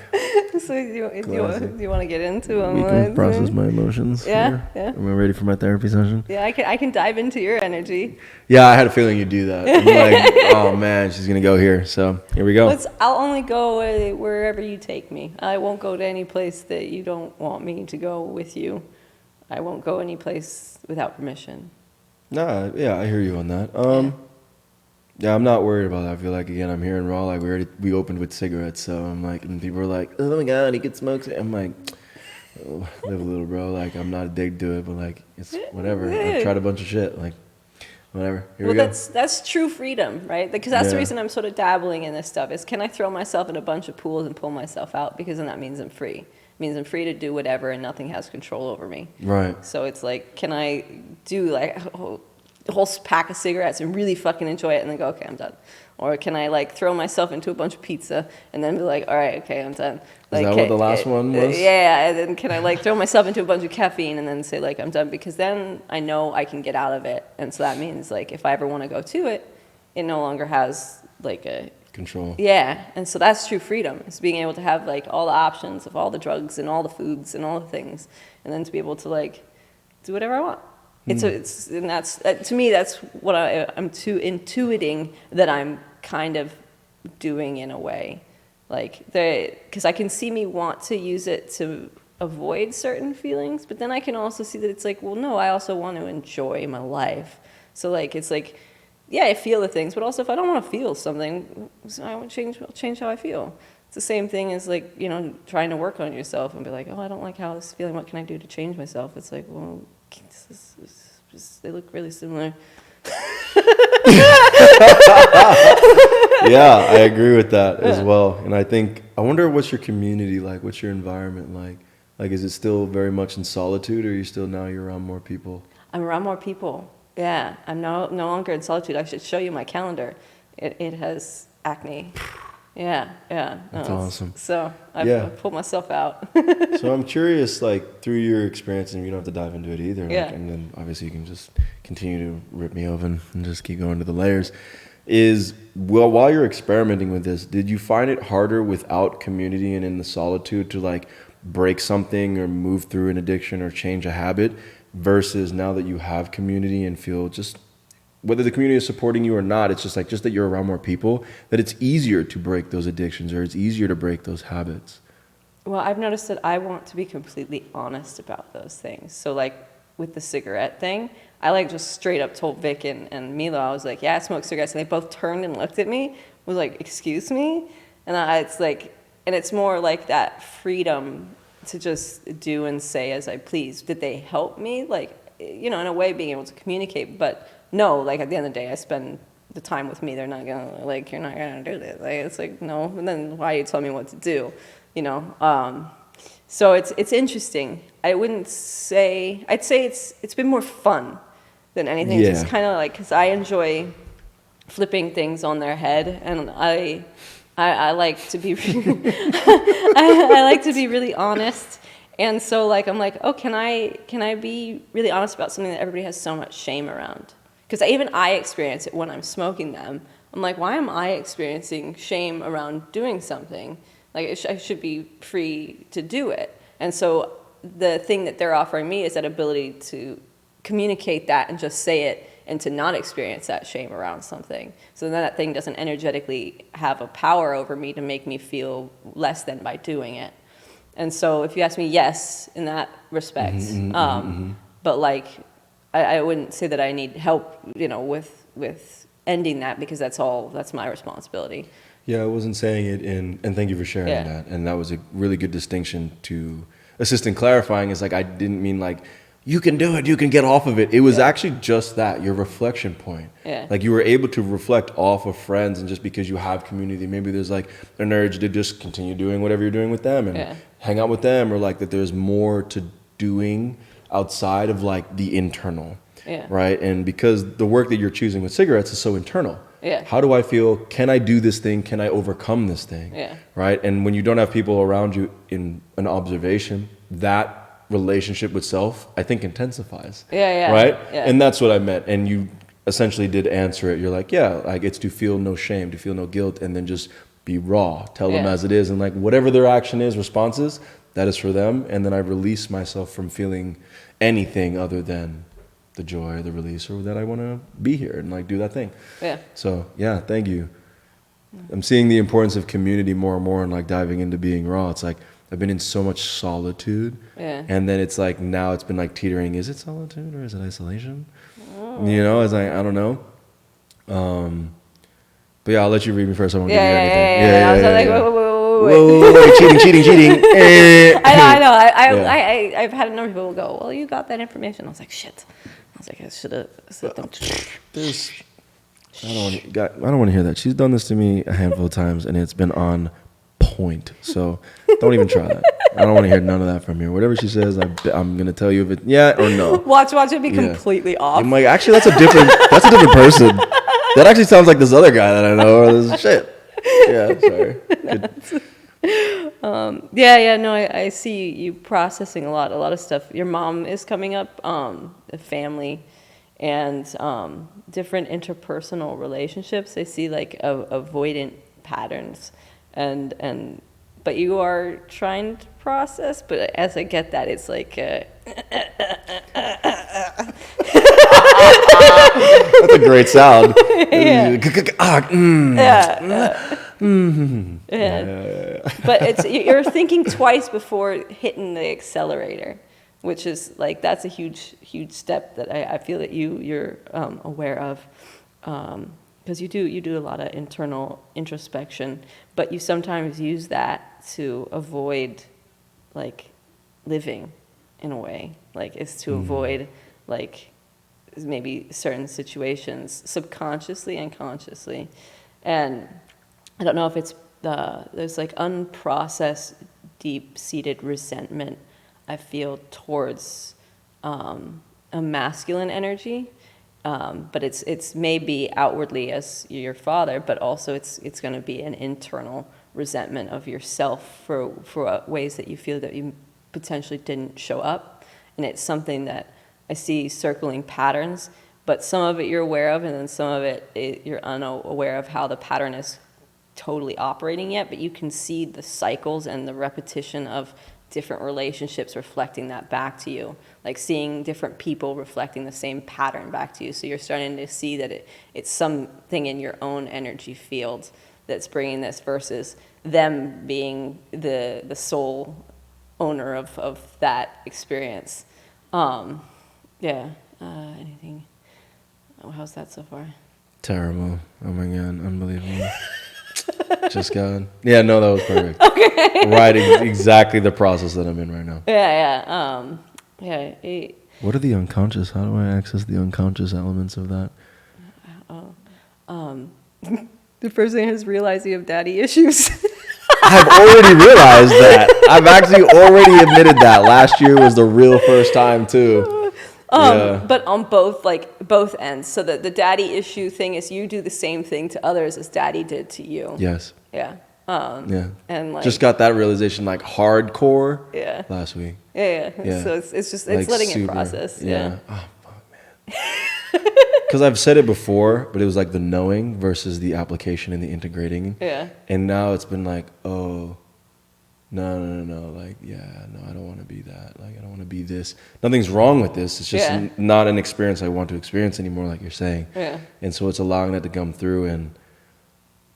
So do you want to get into them? We can process my emotions. Yeah. Am I ready for my therapy session? Yeah, I can dive into your energy. Yeah, I had a feeling you'd do that. I'm like, oh man, she's gonna go here. So here we go. I'll only go wherever you take me. I won't go to any place that you don't want me to go with you. I won't go any place without permission. Nah, yeah, I hear you on that. Yeah, I'm not worried about that. I feel like again, I'm here in raw. Like we opened with cigarettes, so I'm like, and people are like, oh my god, he could smoke. I'm like, oh, live a little, bro. Like I'm not addicted to it, but like it's whatever. I've tried a bunch of shit. Like whatever. Here we go. That's true freedom, right? Because that's the reason I'm sort of dabbling in this stuff. Is can I throw myself in a bunch of pools and pull myself out? Because then that means I'm free. It means I'm free to do whatever and nothing has control over me. Right. So it's like, can I do like a whole pack of cigarettes and really fucking enjoy it and then go, okay, I'm done? Or can I like throw myself into a bunch of pizza and then be like, all right, okay, I'm done? Like, Is that what the last one was? Yeah, and then can I like throw myself into a bunch of caffeine and then say like, I'm done? Because then I know I can get out of it. And so that means like, if I ever want to go to it, it no longer has like a control. Yeah, and so that's true freedom. It's being able to have like all the options of all the drugs and all the foods and all the things, and then to be able to like do whatever I want. And that's to me that's what I'm intuiting that I'm kind of doing in a way, like because I can see me want to use it to avoid certain feelings, but then I can also see that it's like, well, no, I also want to enjoy my life. So like it's like. Yeah, I feel the things, but also if I don't want to feel something, I won't change how I feel. It's the same thing as like, trying to work on yourself and be like, oh, I don't like how this is feeling. What can I do to change myself? It's like, well, they look really similar. Yeah, I agree with that as well. And I think I wonder what's your community like? What's your environment like? Like, is it still very much in solitude, or you're around more people? I'm around more people. Yeah, I'm no longer in solitude. I should show you my calendar. It has acne. Yeah. That's awesome. So I've pulled myself out. So I'm curious, like, through your experience, and you don't have to dive into it either. Yeah. Like, and then obviously you can just continue to rip me open and just keep going to the layers. While you're experimenting with this, did you find it harder without community and in the solitude to like break something or move through an addiction or change a habit, versus now that you have community and feel just, whether the community is supporting you or not, it's just that you're around more people, that it's easier to break those addictions, or it's easier to break those habits? Well, I've noticed that I want to be completely honest about those things. So like with the cigarette thing, I like just straight up told Vic and Milo, I was like, yeah, I smoke cigarettes. And they both turned and looked at me, was like, excuse me? And it's more like that freedom to just do and say as I please. Did they help me? Like, in a way, being able to communicate. But no, like at the end of the day, I spend the time with me. They're not gonna, like, you're not gonna do this. Like, it's like, no. And then why are you telling me what to do? So it's interesting. I'd say it's been more fun than anything. Yeah. It's kind of like, because I enjoy flipping things on their head, and I like to be I like to be really honest. And so like I'm like, oh, can I be really honest about something that everybody has so much shame around? Because even I experience it when I'm smoking them. I'm like, why am I experiencing shame around doing something? Like I should be free to do it. And so the thing that they're offering me is that ability to communicate that and just say it, and to not experience that shame around something. So then that thing doesn't energetically have a power over me to make me feel less than by doing it. And so if you ask me, yes, in that respect. But like, I wouldn't say that I need help, with ending that, because that's my responsibility. Yeah, I wasn't saying it and thank you for sharing that. And that was a really good distinction to assist in clarifying. Is like, I didn't mean like, you can do it, you can get off of it. It was actually just that, your reflection point. Yeah. Like you were able to reflect off of friends, and just because you have community, maybe there's like an urge to just continue doing whatever you're doing with them and hang out with them, or like that there's more to doing outside of like the internal. Yeah. Right? And because the work that you're choosing with cigarettes is so internal. Yeah. How do I feel? Can I do this thing? Can I overcome this thing? Yeah. Right? And when you don't have people around you in an observation, that relationship with self, I think, intensifies. Yeah. Right? Yeah. And that's what I meant. And you essentially did answer it. You're like, like it's to feel no shame, to feel no guilt, and then just be raw. Tell them as it is. And like whatever their action is, response is, that is for them. And then I release myself from feeling anything other than the joy, the release, or that I want to be here and like do that thing. Yeah. So thank you. I'm seeing the importance of community more and more, and like diving into being raw. It's like I've been in so much solitude, and then it's like now it's been like teetering. Is it solitude or is it isolation? It's like I don't know. But I'll let you read me first. I won't give you anything. I was like, wait, cheating. I know. I've had a number of people go, well, you got that information. I was like, shit. I was like, I should have said them. I don't want to hear that. She's done this to me a handful of times, and it's been on point. So don't even try that. I don't want to hear none of that from you. Whatever she says, I'm gonna tell you if it or no. Watch it be completely off. I'm like, actually, that's a different person. That actually sounds like this other guy that I know. Or this shit. Sorry. I see you processing a lot of stuff. Your mom is coming up, the family, and different interpersonal relationships. I see like avoidant patterns, but you are trying to process. But as I get that, it's like that's a great sound. But you're thinking twice before hitting the accelerator, which is like that's a huge step that I feel that you're aware of, because you do a lot of internal introspection, but you sometimes use that to avoid like living in a way, like it's to avoid like maybe certain situations subconsciously and consciously. And I don't know if it's there's like unprocessed, deep-seated resentment I feel towards a masculine energy, but it's maybe outwardly as your father, but also it's going to be an internal resentment of yourself for ways that you feel that you potentially didn't show up, and it's something that I see circling patterns, but some of it you're aware of, and then some of it you're unaware of how the pattern is totally operating yet, but you can see the cycles and the repetition of different relationships reflecting that back to you, like seeing different people reflecting the same pattern back to you. So you're starting to see that it's something in your own energy field that's bringing this versus them being the sole owner of that experience. Anything? Oh, how's that so far? Terrible. Oh my God, unbelievable. Just God. Yeah, no, that was perfect. Okay. Right, exactly the process that I'm in right now. What are the unconscious? How do I access the unconscious elements of that? The first thing is realize you have daddy issues. I've already realized that. I've actually already admitted that. Last year was the real first time too. But on both ends. So the daddy issue thing is you do the same thing to others as daddy did to you. Yes. Yeah. And like, just got that realization like hardcore. Yeah. Last week. Yeah. So it's just like letting super, it process. Yeah. Oh fuck, man. Because I've said it before, but it was like the knowing versus the application and the integrating. Yeah. And now it's been like, oh. No. Like, yeah, no, I don't want to be that. Like, I don't want to be this. Nothing's wrong with this. It's just not an experience I want to experience anymore, like you're saying. Yeah. And so it's allowing that to come through. And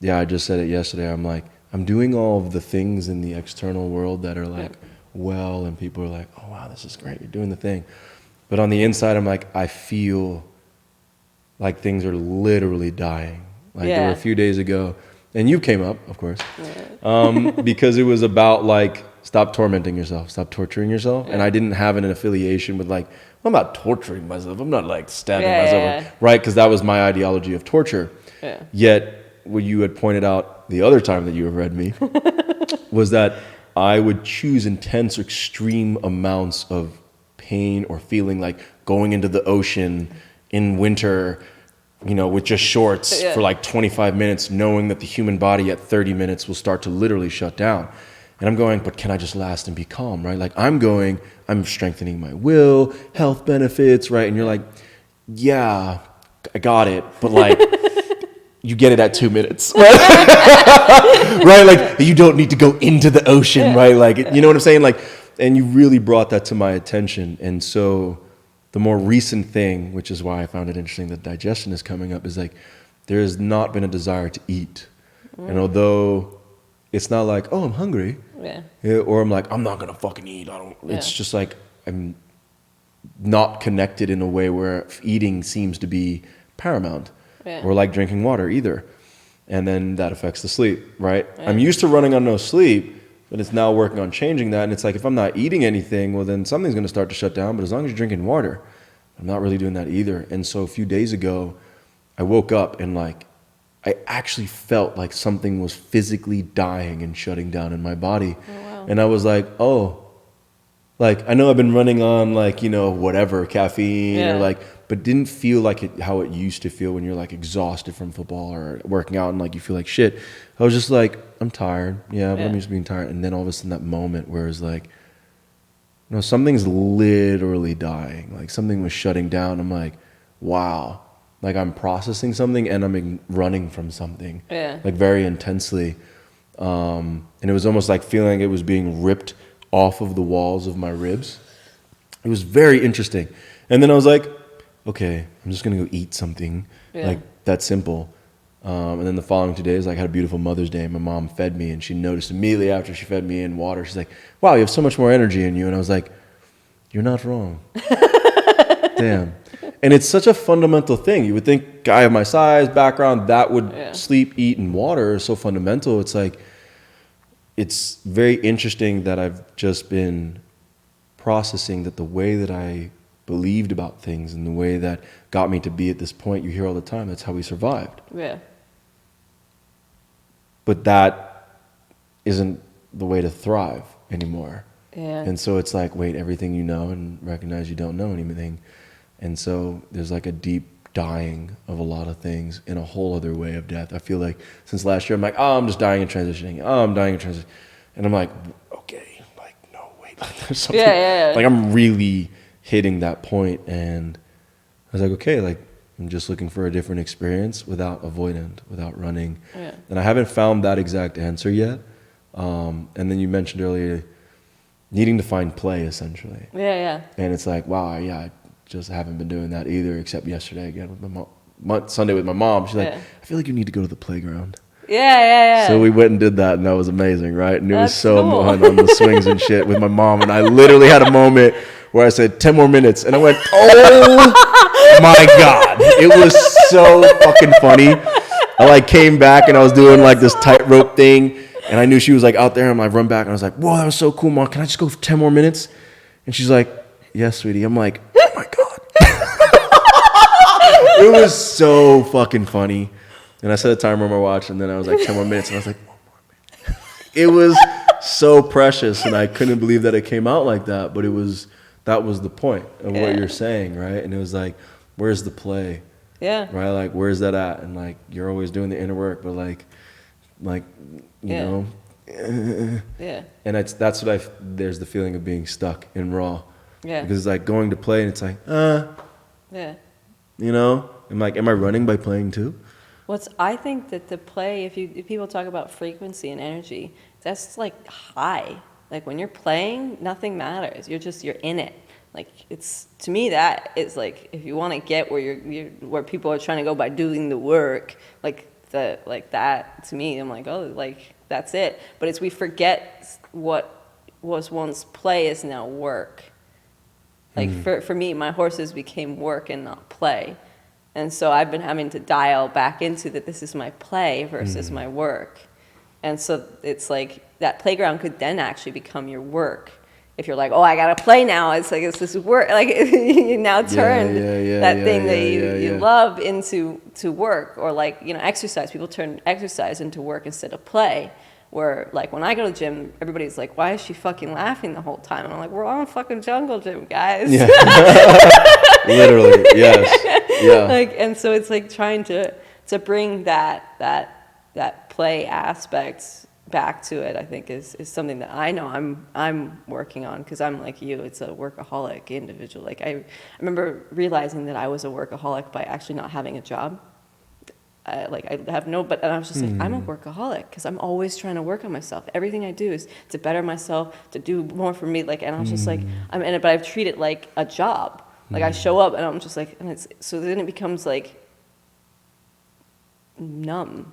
yeah, I just said it yesterday. I'm like, I'm doing all of the things in the external world that are like, well, and people are like, oh, wow, this is great. You're doing the thing. But on the inside, I'm like, I feel like things are literally dying. Like there were a few days ago. And you came up, of course, because it was about like, stop tormenting yourself, stop torturing yourself. And I didn't have an affiliation with like, well, I'm not torturing myself. I'm not like stabbing myself, right? Because that was my ideology of torture. Yeah. Yet, what you had pointed out the other time that you have read me was that I would choose intense or extreme amounts of pain or feeling like going into the ocean in winter, you know, with just shorts for like 25 minutes, knowing that the human body at 30 minutes will start to literally shut down. And I'm going, but can I just last and be calm, right? Like I'm strengthening my will, health benefits, right? And you're like, yeah, I got it. But like, you get it at 2 minutes, right? Right? Like you don't need to go into the ocean, right? Like, you know what I'm saying? Like, and you really brought that to my attention. And so the more recent thing, which is why I found it interesting that digestion is coming up, is like there has not been a desire to eat. And although it's not like, oh, I'm hungry, or I'm like, I'm not going to fucking eat. It's just like I'm not connected in a way where eating seems to be paramount, or like drinking water either. And then that affects the sleep, right? I'm used to running on no sleep, but it's now working on changing that. And it's like, if I'm not eating anything, well, then something's going to start to shut down. But as long as you're drinking water, I'm not really doing that either. And so a few days ago, I woke up and like, I actually felt like something was physically dying and shutting down in my body. Oh, wow. And I was like, oh, like, I know I've been running on like, you know, whatever, caffeine or like, but didn't feel like how it used to feel when you're like exhausted from football or working out and like you feel like shit. I was just like, I'm tired. Yeah, but I'm just being tired. And then all of a sudden that moment where it's like, no, something's literally dying. Like something was shutting down. I'm like, wow. Like I'm processing something and I'm running from something. Like very intensely. And it was almost like feeling it was being ripped off of the walls of my ribs. It was very interesting. And then I was like, okay, I'm just going to go eat something. Like that simple. And then the following 2 days, like, I had a beautiful Mother's Day. My mom fed me, and she noticed immediately after she fed me in water. She's like, wow, you have so much more energy in you. And I was like, you're not wrong. Damn. And it's such a fundamental thing. You would think guy of my size, background, that would sleep, eat, and water is so fundamental. It's like, it's very interesting that I've just been processing that the way that I believed about things and the way that got me to be at this point, you hear all the time, that's how we survived. But that isn't the way to thrive anymore. Yeah. And so it's like, wait, everything you know, and recognize you don't know anything. And so there's like a deep dying of a lot of things in a whole other way of death. I feel like since last year, I'm like, oh, I'm just dying and transitioning. Oh, I'm dying and transitioning. And I'm like, okay, like, no, wait, like, there's something. Yeah. Like, I'm really hitting that point. And I was like, okay, like, I'm just looking for a different experience without avoidant, without running. Yeah. And I haven't found that exact answer yet. And then you mentioned earlier needing to find play, essentially. Yeah. And it's like, wow, yeah, I just haven't been doing that either, except yesterday again with my mom, Sunday with my mom. She's like, I feel like you need to go to the playground. Yeah. So we went and did that, and that was amazing, right? And it was so cool. fun on the swings and shit with my mom. And I literally had a moment where I said, 10 more minutes. And I went, oh my God. It was so fucking funny. I like came back and I was doing like this tightrope thing. And I knew she was like out there. And I run back and I was like, whoa, that was so cool, Mom. Can I just go for 10 more minutes? And she's like, yes, sweetie. I'm like, oh my God. It was so fucking funny. And I set a timer on my watch, and then I was like, 10 more minutes. And I was like, 1 more minute. It was so precious. And I couldn't believe that it came out like that. But that was the point of what you're saying, right? And it was like, where's the play? Yeah. Right? Like, where's that at? And like, you're always doing the inner work, but like, you know. Yeah. And that's what there's the feeling of being stuck in raw. Yeah. Because it's like going to play and it's like, Yeah. you know? I'm like, am I running by playing too? I think that the play, if people talk about frequency and energy, that's like high. Like when you're playing, nothing matters. You're in it. Like it's, to me, that is like, if you want to get where where people are trying to go by doing the work, like that, to me, I'm like, oh, like that's it. But it's, we forget what was once play is now work. Like for me, my horses became work and not play. And so I've been having to dial back into that this is my play versus my work. And so it's like that playground could then actually become your work. If you're like, oh, I got to play now. It's like, it's this work. Like you now turned that thing that you love into work. Or like, you know, exercise. People turn exercise into work instead of play. Where like when I go to the gym, everybody's like, why is she fucking laughing the whole time? And I'm like, we're all in fucking jungle gym, guys. Yeah. Literally, yes. Yeah. Like, and so it's like trying to bring that play aspect back to it, I think is something that I know I'm working on, because I'm like you, it's a workaholic individual. Like I remember realizing that I was a workaholic by actually not having a job. And I was just like, I'm a workaholic because I'm always trying to work on myself. Everything I do is to better myself, to do more for me. Like, and I was just like, but I've treated it like a job. Like I show up and I'm just like, and it's, so then it becomes like numb.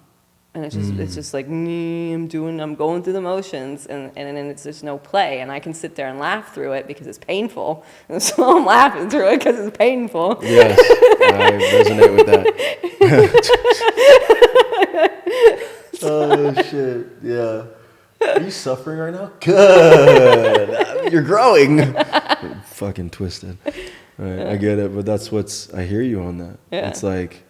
And it's just like, I'm going through the motions, and then it's just no play. And I can sit there and laugh through it because it's painful. And so I'm laughing through it because it's painful. Yes, I resonate with that. Oh, shit, yeah. Are you suffering right now? Good. You're growing. Fucking twisted. Right, I get it, but I hear you on that. Yeah. It's like,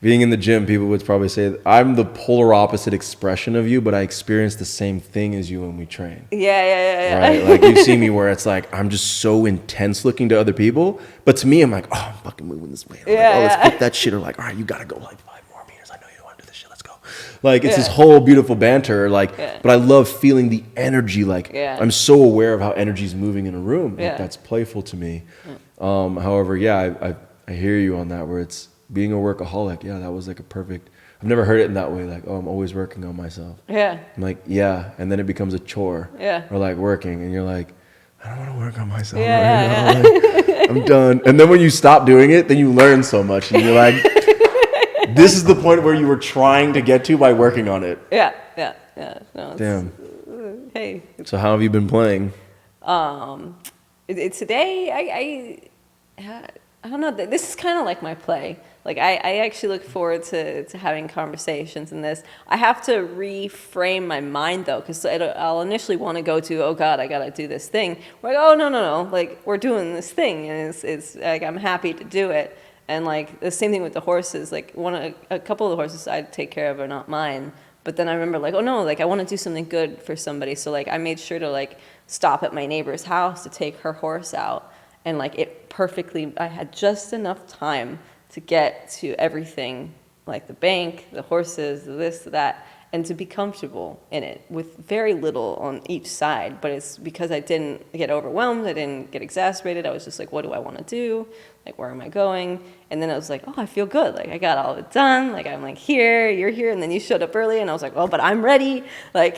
being in the gym, people would probably say I'm the polar opposite expression of you, but I experience the same thing as you when we train. Yeah. Right? Like you see me where it's like I'm just so intense looking to other people, but to me, I'm like, oh, I'm fucking moving this way. Like, let's flip that shit. Or like, all right, you gotta go like 5 more meters. I know you don't want to do this shit. Let's go. Like it's this whole beautiful banter. Like, but I love feeling the energy. Like I'm so aware of how energy is moving in a room. Like, that's playful to me. However, I hear you on that where it's being a workaholic. Yeah, that was like a perfect. I've never heard it in that way. Like, oh, I'm always working on myself. Yeah. I'm like, yeah, and then it becomes a chore. Yeah. Or like working, and you're like, I don't want to work on myself right now. Like, I'm done. And then when you stop doing it, then you learn so much, and you're like, this is the point where you were trying to get to by working on it. Yeah. No, damn. Hey. So how have you been playing? Today, I don't know. This is kind of like my play. Like I actually look forward to having conversations in this. I have to reframe my mind though, because I'll initially want to go to, oh God, I gotta do this thing. We're like, oh no, like we're doing this thing, and it's like I'm happy to do it. And like the same thing with the horses. Like a couple of the horses I take care of are not mine, But then I remember like, oh no, like I want to do something good for somebody. So like I made sure to like stop at my neighbor's house to take her horse out. And like it perfectly, I had just enough time to get to everything, like the bank, the horses, the this, the that, and to be comfortable in it with very little on each side. But it's because I didn't get overwhelmed, I didn't get exasperated. I was just like, what do I want to do? Like, where am I going? And then I was like, oh, I feel good. Like, I got all of it done. Like, I'm like, here, you're here. And then you showed up early. And I was like, well, but I'm ready. Like,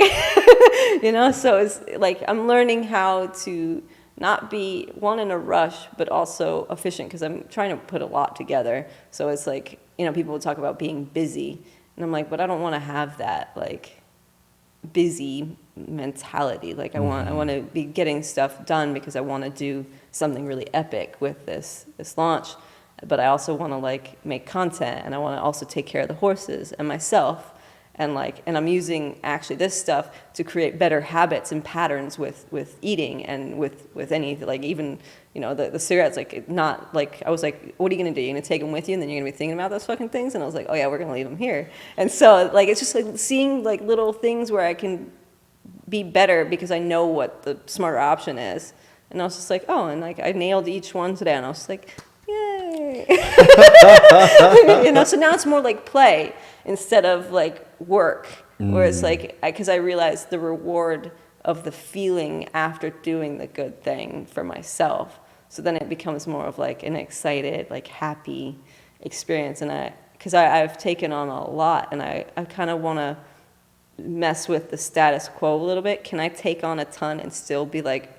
you know, so it's like I'm learning how to not be, one, in a rush, but also efficient, because I'm trying to put a lot together. So it's like, you know, people will talk about being busy. And I'm like, but I don't want to have that, like, busy mentality. Like, I want to be getting stuff done because I want to do something really epic with this launch. But I also want to, like, make content, and I want to also take care of the horses and myself. And like, and I'm using actually this stuff to create better habits and patterns with eating and with any, like, even, you know, the cigarettes, like, not like, I was like, what are you going to do? You're going to take them with you and then you're going to be thinking about those fucking things? And I was like, oh yeah, we're going to leave them here. And so like, it's just like seeing like little things where I can be better because I know what the smarter option is. And I was just like, oh, and like I nailed each one today, and I was like, yay. You know, so now it's more like play instead of like work, where it's like, because I realized the reward of the feeling after doing the good thing for myself. So then it becomes more of like an excited, like happy experience. And because I've taken on a lot, and I kind of want to mess with the status quo a little bit. Can I take on a ton and still be like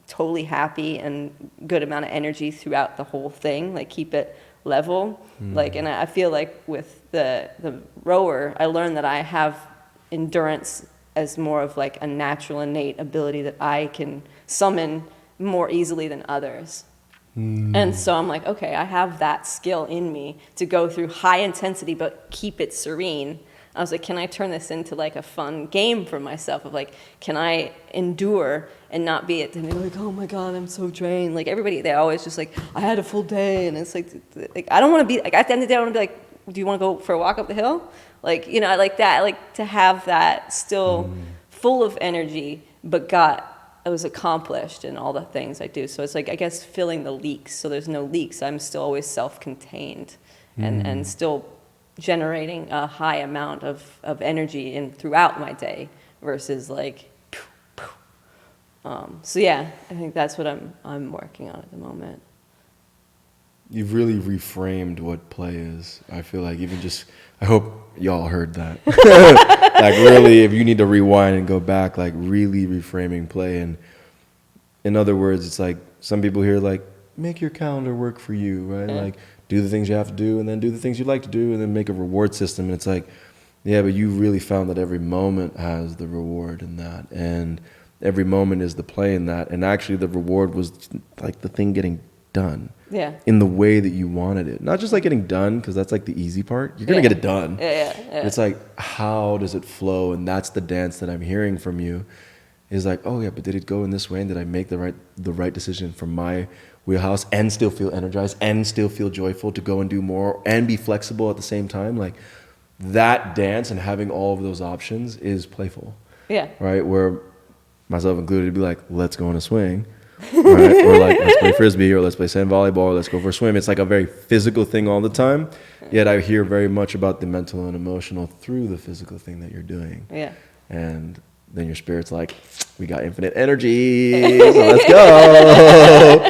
totally happy and good amount of energy throughout the whole thing, like keep it level? Like, and I feel like with the rower, I learned that I have endurance as more of like a natural innate ability that I can summon more easily than others. And so I'm like, okay, I have that skill in me to go through high intensity but keep it serene. I was like, can I turn this into like a fun game for myself of like, can I endure and not be at the end like, oh my God, I'm so drained. Like everybody, they're always just like, I had a full day. And it's like I don't want to be, like at the end of the day, I want to be like, do you want to go for a walk up the hill? Like, you know, I like that. I like to have that still full of energy, but it was accomplished in all the things I do. So it's like, I guess, filling the leaks. So there's no leaks. I'm still always self-contained and still generating a high amount of energy throughout my day versus like, so yeah, I think that's what I'm working on at the moment. You've really reframed what play is. I feel like even just, I hope y'all heard that. Like really, if you need to rewind and go back, like really reframing play. And in other words, it's like some people here like, make your calendar work for you, right? Yeah. Like do the things you have to do and then do the things you like to do and then make a reward system. And it's like, yeah, but you really found that every moment has the reward in that. And every moment is the play in that. And actually the reward was like the thing getting done. Yeah. In the way that you wanted it. Not just like getting done, because that's like the easy part. You're going to get it done. Yeah. It's like, how does it flow? And that's the dance that I'm hearing from you. Is like, oh yeah, but did it go in this way? And did I make the right decision from my wheelhouse and still feel energized and still feel joyful to go and do more and be flexible at the same time? Like that dance and having all of those options is playful. Yeah. Right? Where myself included, it'd be like, let's go on a swing. Right? Or like, let's play frisbee, or let's play sand volleyball, or let's go for a swim. It's like a very physical thing all the time. Yet I hear very much about the mental and emotional through the physical thing that you're doing. Yeah. And then your spirit's like, we got infinite energy, so let's go.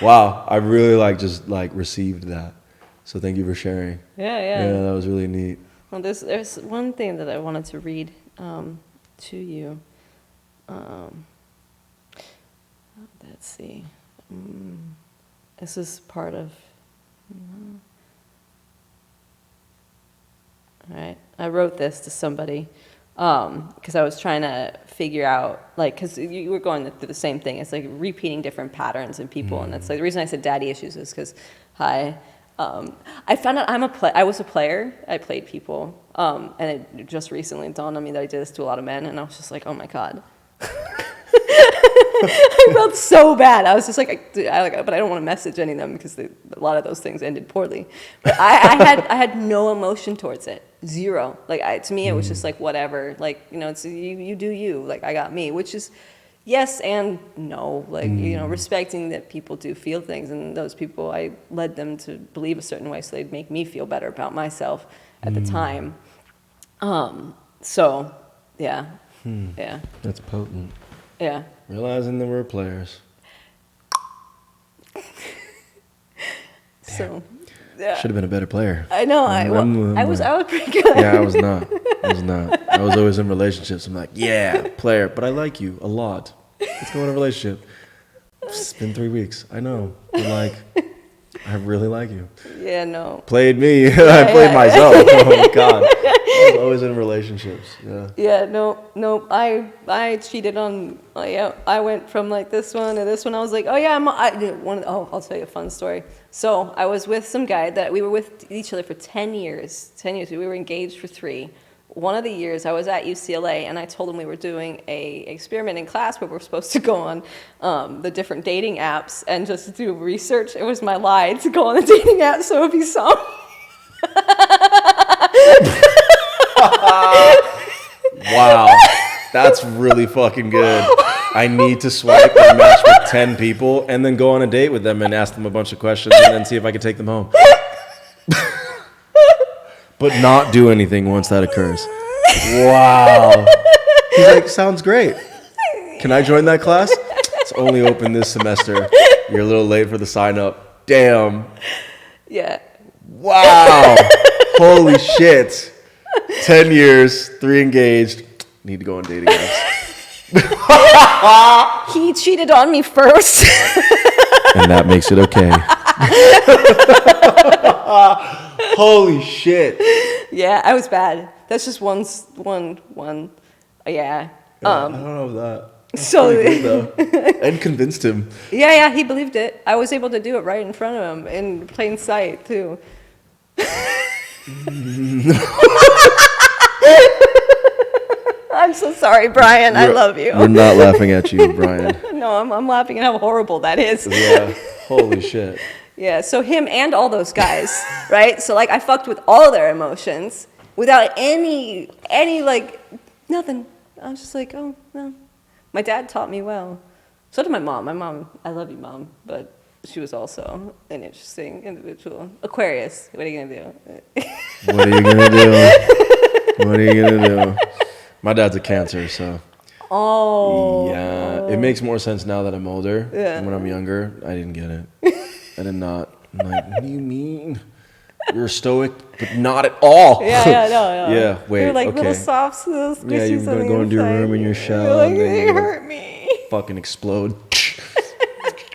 Wow, I really like just like received that. So thank you for sharing. Yeah. Yeah, that was really neat. Well, there's one thing that I wanted to read to you. Let's see. This is part of. All right, I wrote this to somebody because I was trying to figure out, like, because you were going through the same thing. It's like repeating different patterns in people, and that's like the reason I said daddy issues is because I found out I was a player. I played people, and it just recently dawned on me that I did this to a lot of men, and I was just like, oh my God. I felt so bad. I was just like, but I don't want to message any of them because a lot of those things ended poorly. But I had no emotion towards it, zero. Like to me, it was just like whatever. Like it's you do you. Like I got me, which is yes and no. Like respecting that people do feel things, and those people I led them to believe a certain way, so they'd make me feel better about myself at the time. So yeah, yeah. That's potent. Yeah. Realizing that we're players. So, yeah. Should have been a better player. I know. I was pretty good. Yeah, I was not. I was always in relationships. I'm like, yeah, player, but I like you a lot. Let's go in a relationship. It's been 3 weeks. I know. But like, I really like you. Yeah, no. Played me. I played myself. Oh God. I was always in relationships. Yeah. Yeah, no. I cheated on. I went from like this one to this one. I was like, oh yeah, I'll tell you a fun story. So I was with some guy that we were with each other for 10 years. 10 years. We were engaged for 3. One of the years I was at UCLA, and I told him we were doing a experiment in class where we're supposed to go on the different dating apps and just do research. It was my lie to go on the dating app, so if he saw me. Wow, that's really fucking good. I need to swipe and match with 10 people and then go on a date with them and ask them a bunch of questions and then see if I can take them home. But not do anything once that occurs. Wow. He's like, sounds great. Can I join that class? It's only open this semester. You're a little late for the sign up. Damn. Yeah. Wow. Holy shit. 10 years, 3 engaged. Need to go on dating apps. He cheated on me first. And that makes it okay. Holy shit. Yeah, I was bad. That's just one. Yeah. I don't know that. That's So pretty good, though. And convinced him. yeah, he believed it. I was able to do it right in front of him in plain sight too. I'm so sorry, Brian. I love you. We're not laughing at you, Brian. No, I'm laughing at how horrible that is. Yeah. Holy shit. Yeah, so him and all those guys, right? So like I fucked with all their emotions without any like nothing. I was just like, oh no. My dad taught me well. So did my mom. My mom, I love you, Mom, but she was also an interesting individual. Aquarius, what are you gonna do? What are you gonna do? What are you gonna do? My dad's a Cancer, so. Oh. Yeah, it makes more sense now that I'm older. Yeah. When I'm younger, I didn't get it. I did not. I'm like, what do you mean? You're a stoic, but not at all. No. Yeah, wait, You're like okay. little soft, little squishies. Yeah, you're gonna go into your room in your shell. You're like, and then they you're gonna hurt me. fucking explode.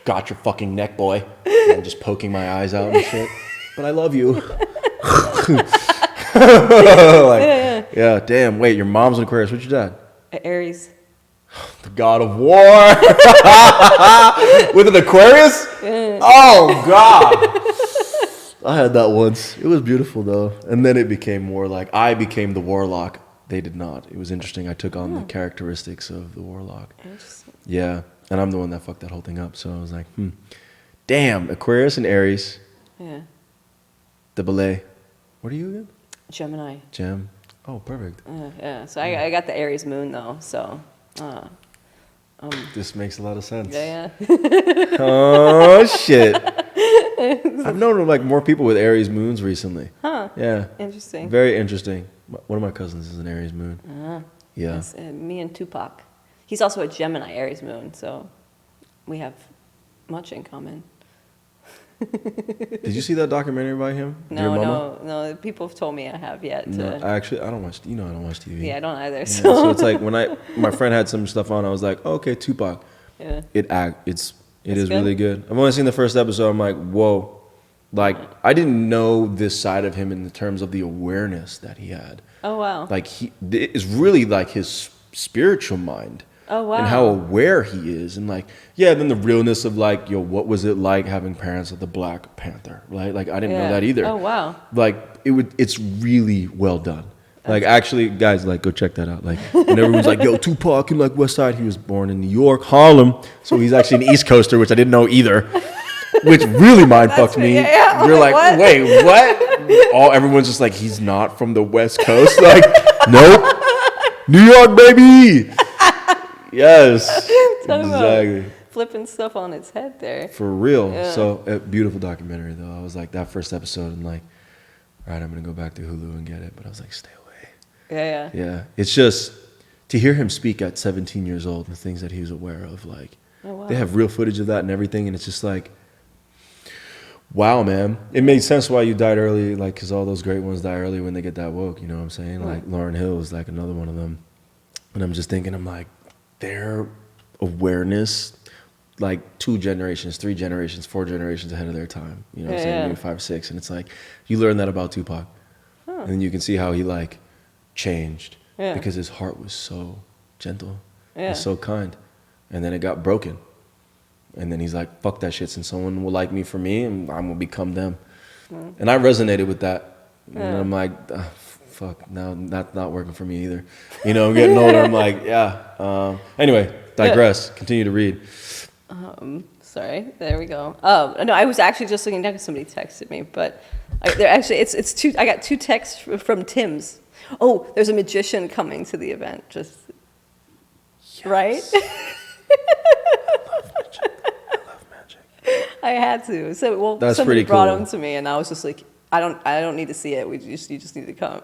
Got your fucking neck, boy. I'm just poking my eyes out and shit. But I love you. Yeah, damn. Wait, your mom's an Aquarius. What's your dad? Aries. The god of war. With an Aquarius? Oh, God. I had that once. It was beautiful, though. And then it became more like I became the warlock. They did not. It was interesting. I took on the characteristics of the warlock. Interesting. Yeah. And I'm the one that fucked that whole thing up. So I was like, damn, Aquarius and Aries. Yeah. The ballet. What are you again? Gemini. Gem. Oh, perfect. Yeah. So I got the Aries moon though. So. This makes a lot of sense. Yeah. Oh shit. I've known like more people with Aries moons recently. Huh. Yeah. Interesting. Very interesting. One of my cousins is an Aries moon. Yeah. That's, me and Tupac. He's also a Gemini Aries moon, so we have much in common. Did you see that documentary by him? Dear Mama? No. People have told me I have yet. No, I don't watch. I don't watch TV. Yeah, I don't either. Yeah, So. so it's like when my friend had some stuff on, I was like, oh, okay, Tupac. Yeah. It is good? really good. I've only seen the first episode. I'm like, whoa, like I didn't know this side of him in the terms of the awareness that he had. Oh wow. Like it's really like his spiritual mind. Oh wow. And how aware he is, and like, yeah, then the realness of like, what was it like having parents of the Black Panther, right? Like I didn't know that either. Oh wow. Like it's really well done. Like, actually, guys, like, go check that out. Like, and everyone's like, yo, Tupac in, like, West Side. He was born in New York, Harlem. So he's actually an East Coaster, which I didn't know either. Which really mind-fucked me. Yeah, You're like, what? wait, what? Everyone's just like, he's not from the West Coast. Like, nope. New York, baby. Yes. Exactly. Flipping stuff on its head there. For real. Yeah. So, a beautiful documentary, though. I was like, that first episode, and like, all right, I'm going to go back to Hulu and get it. But I was like, stay away. Yeah. It's just to hear him speak at 17 years old, the things that he was aware of, like, they have real footage of that and everything, and it's just like, wow, man. It made sense why you died early, like, because all those great ones die early when they get that woke, you know what I'm saying? Like, Lauryn Hill is like another one of them. And I'm just thinking, I'm like, their awareness, like 2 generations, 3 generations, 4 generations ahead of their time, you know what I'm saying? Maybe 5 or 6. And it's like, you learn that about Tupac. And then you can see how he, like, changed because his heart was so gentle and so kind, and then it got broken, and then he's like, fuck that shit, since someone will like me for me, and I'm gonna become them. And I resonated with that, and I'm like, fuck, now that's not working for me either, you know. I'm getting older. I'm like, anyway, digress. Continue to read. Sorry, there we go. No, I was actually just looking down because somebody texted me, but it's 2. I got 2 texts from Tim's. Oh, there's a magician coming to the event. Just right. I love magic. I had to. So That's somebody pretty brought cool. him to me, and I was just like, I don't need to see it. You just need to come.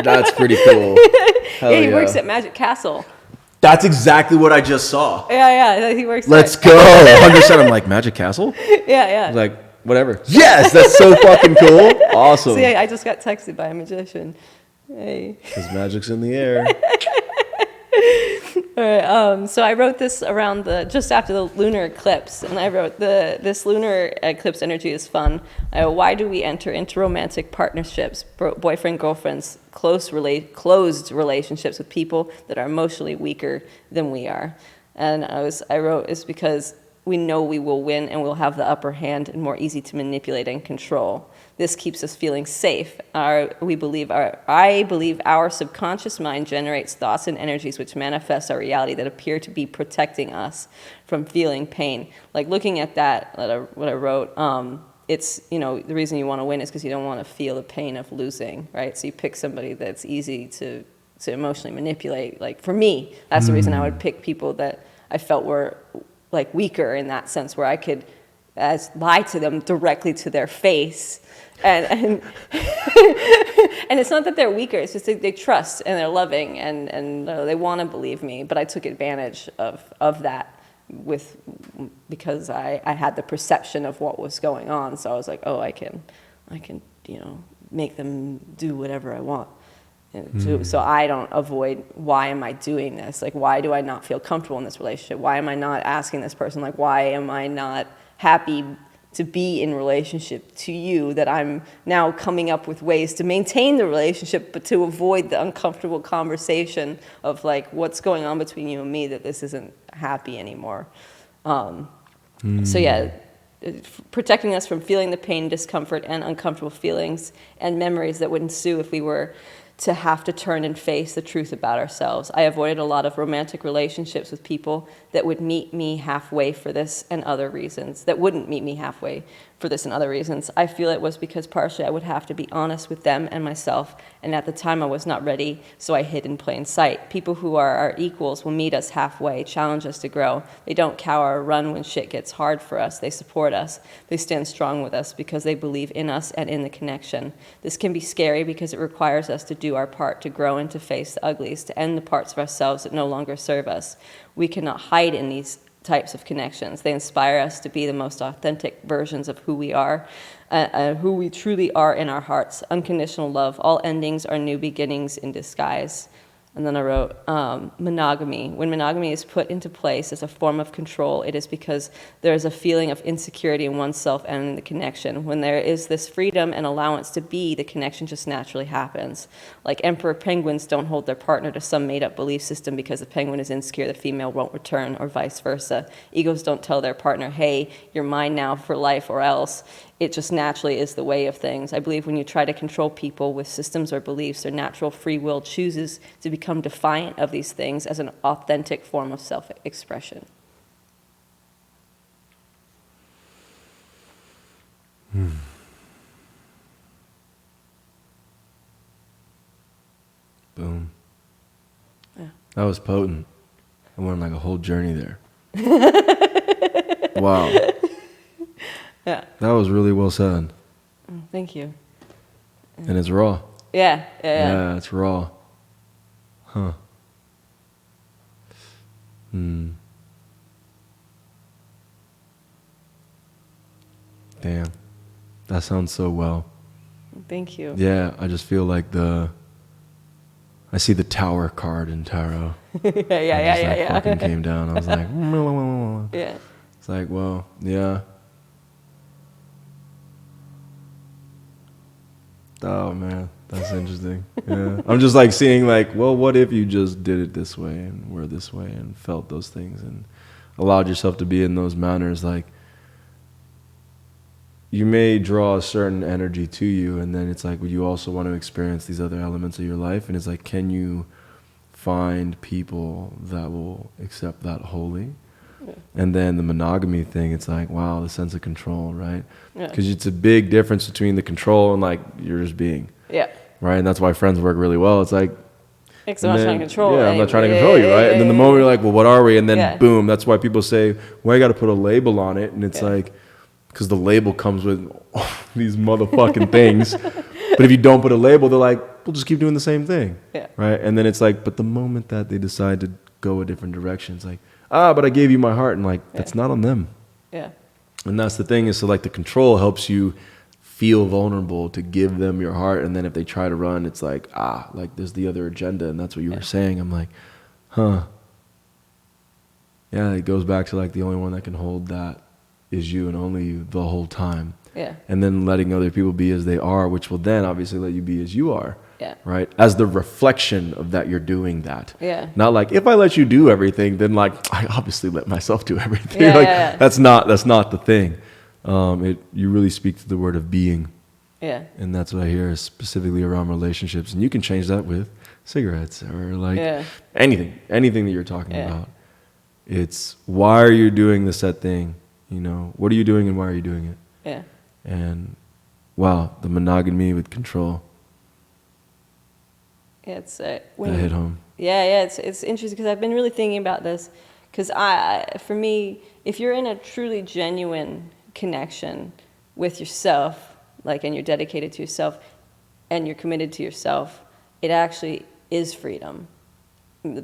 That's pretty cool. Hell He works at Magic Castle. That's exactly what I just saw. Yeah, he works. Let's there. go. 100%. I'm like, Magic Castle? Yeah. Like, whatever. Yes, that's so fucking cool. Awesome. So I just got texted by a magician. Hey. Because magic's in the air. All right, so I wrote this around just after the lunar eclipse, and I wrote this lunar eclipse energy is fun. Why do we enter into romantic partnerships, boyfriend, girlfriends, closed relationships with people that are emotionally weaker than we are? And I wrote it's because we know we will win and we'll have the upper hand and more easy to manipulate and control. This keeps us feeling safe. I believe our subconscious mind generates thoughts and energies which manifest our reality that appear to be protecting us from feeling pain. Like looking at what I wrote, it's, the reason you want to win is because you don't want to feel the pain of losing, right? So you pick somebody that's easy to emotionally manipulate. Like for me, that's the reason I would pick people that I felt were like weaker in that sense, where I could lie to them directly to their face. And it's not that they're weaker, it's just they trust and they're loving and they want to believe me. But I took advantage of that because I had the perception of what was going on. So I was like, oh, I can make them do whatever I want. So I don't avoid, why am I doing this? Like, why do I not feel comfortable in this relationship? Why am I not asking this person, like, why am I not happy to be in relationship to you, that I'm now coming up with ways to maintain the relationship, but to avoid the uncomfortable conversation of like, what's going on between you and me, that this isn't happy anymore. So yeah, protecting us from feeling the pain, discomfort, and uncomfortable feelings and memories that would ensue if we were to have to turn and face the truth about ourselves. I avoided a lot of romantic relationships with people that would meet me halfway for this and other reasons, that wouldn't meet me halfway for this and other reasons. I feel it was because partially I would have to be honest with them and myself, and at the time I was not ready, so I hid in plain sight. People who are our equals will meet us halfway, challenge us to grow. They don't cower or run when shit gets hard for us. They support us. They stand strong with us because they believe in us and in the connection. This can be scary because it requires us to do our part, to grow and to face the uglies, to end the parts of ourselves that no longer serve us. We cannot hide in these types of connections. They inspire us to be the most authentic versions of who we are, who we truly are in our hearts. Unconditional love. All endings are new beginnings in disguise. And then I wrote monogamy. When monogamy is put into place as a form of control, it is because there is a feeling of insecurity in oneself and in the connection. When there is this freedom and allowance to be, the connection just naturally happens. Like emperor penguins don't hold their partner to some made-up belief system because the penguin is insecure, the female won't return, or vice versa. Egos don't tell their partner, hey, you're mine now for life or else. It just naturally is the way of things. I believe when you try to control people with systems or beliefs, their natural free will chooses to become defiant of these things as an authentic form of self-expression. Boom. Yeah. That was potent. I went on like a whole journey there. Wow. Yeah. That was really well said. Thank you. And it's raw. Yeah. Yeah, it's raw. Huh. Damn. That sounds so well. Thank you. Yeah, I just feel like I see the Tower card in tarot. Yeah. Fucking came down. I was like, Yeah. it's like, well, yeah. Oh man, that's interesting. Yeah, I'm just like seeing like, well, what if you just did it this way and were this way and felt those things and allowed yourself to be in those manners? Like, you may draw a certain energy to you, and then it's like, well, you also want to experience these other elements of your life, and it's like, can you find people that will accept that wholly? Yeah. And then the monogamy thing, it's like, wow, the sense of control, right? Because it's a big difference between the control and like you're just being. Yeah. Right? And that's why friends work really well. It's like, I'm not trying to control. Yeah, I'm not trying to control you, right? And then the moment you're like, well, what are we? And then boom, that's why people say, well, I got to put a label on it. And it's like, because the label comes with these motherfucking things. But if you don't put a label, they're like, we'll just keep doing the same thing. Yeah. Right? And then it's like, but the moment that they decide to go a different direction, it's like, but I gave you my heart. And like, that's not on them. Yeah. And that's the thing is, so like the control helps you feel vulnerable to give them your heart. And then if they try to run, it's like, like there's the other agenda. And that's what you were saying. I'm like, huh. Yeah, it goes back to like the only one that can hold that is you and only you the whole time. Yeah. And then letting other people be as they are, which will then obviously let you be as you are. Yeah. Right? As the reflection of that you're doing that. Yeah. Not like, if I let you do everything, then like I obviously let myself do everything. Yeah, like that's not the thing. You really speak to the word of being. Yeah. And that's what I hear is specifically around relationships. And you can change that with cigarettes or like anything that you're talking about. It's why are you doing the set thing? You know, what are you doing and why are you doing it? Yeah. And wow, the monogamy with control. Yeah, it's that hit home. Yeah, it's interesting because I've been really thinking about this because for me, if you're in a truly genuine connection with yourself, like, and you're dedicated to yourself and you're committed to yourself, it actually is freedom.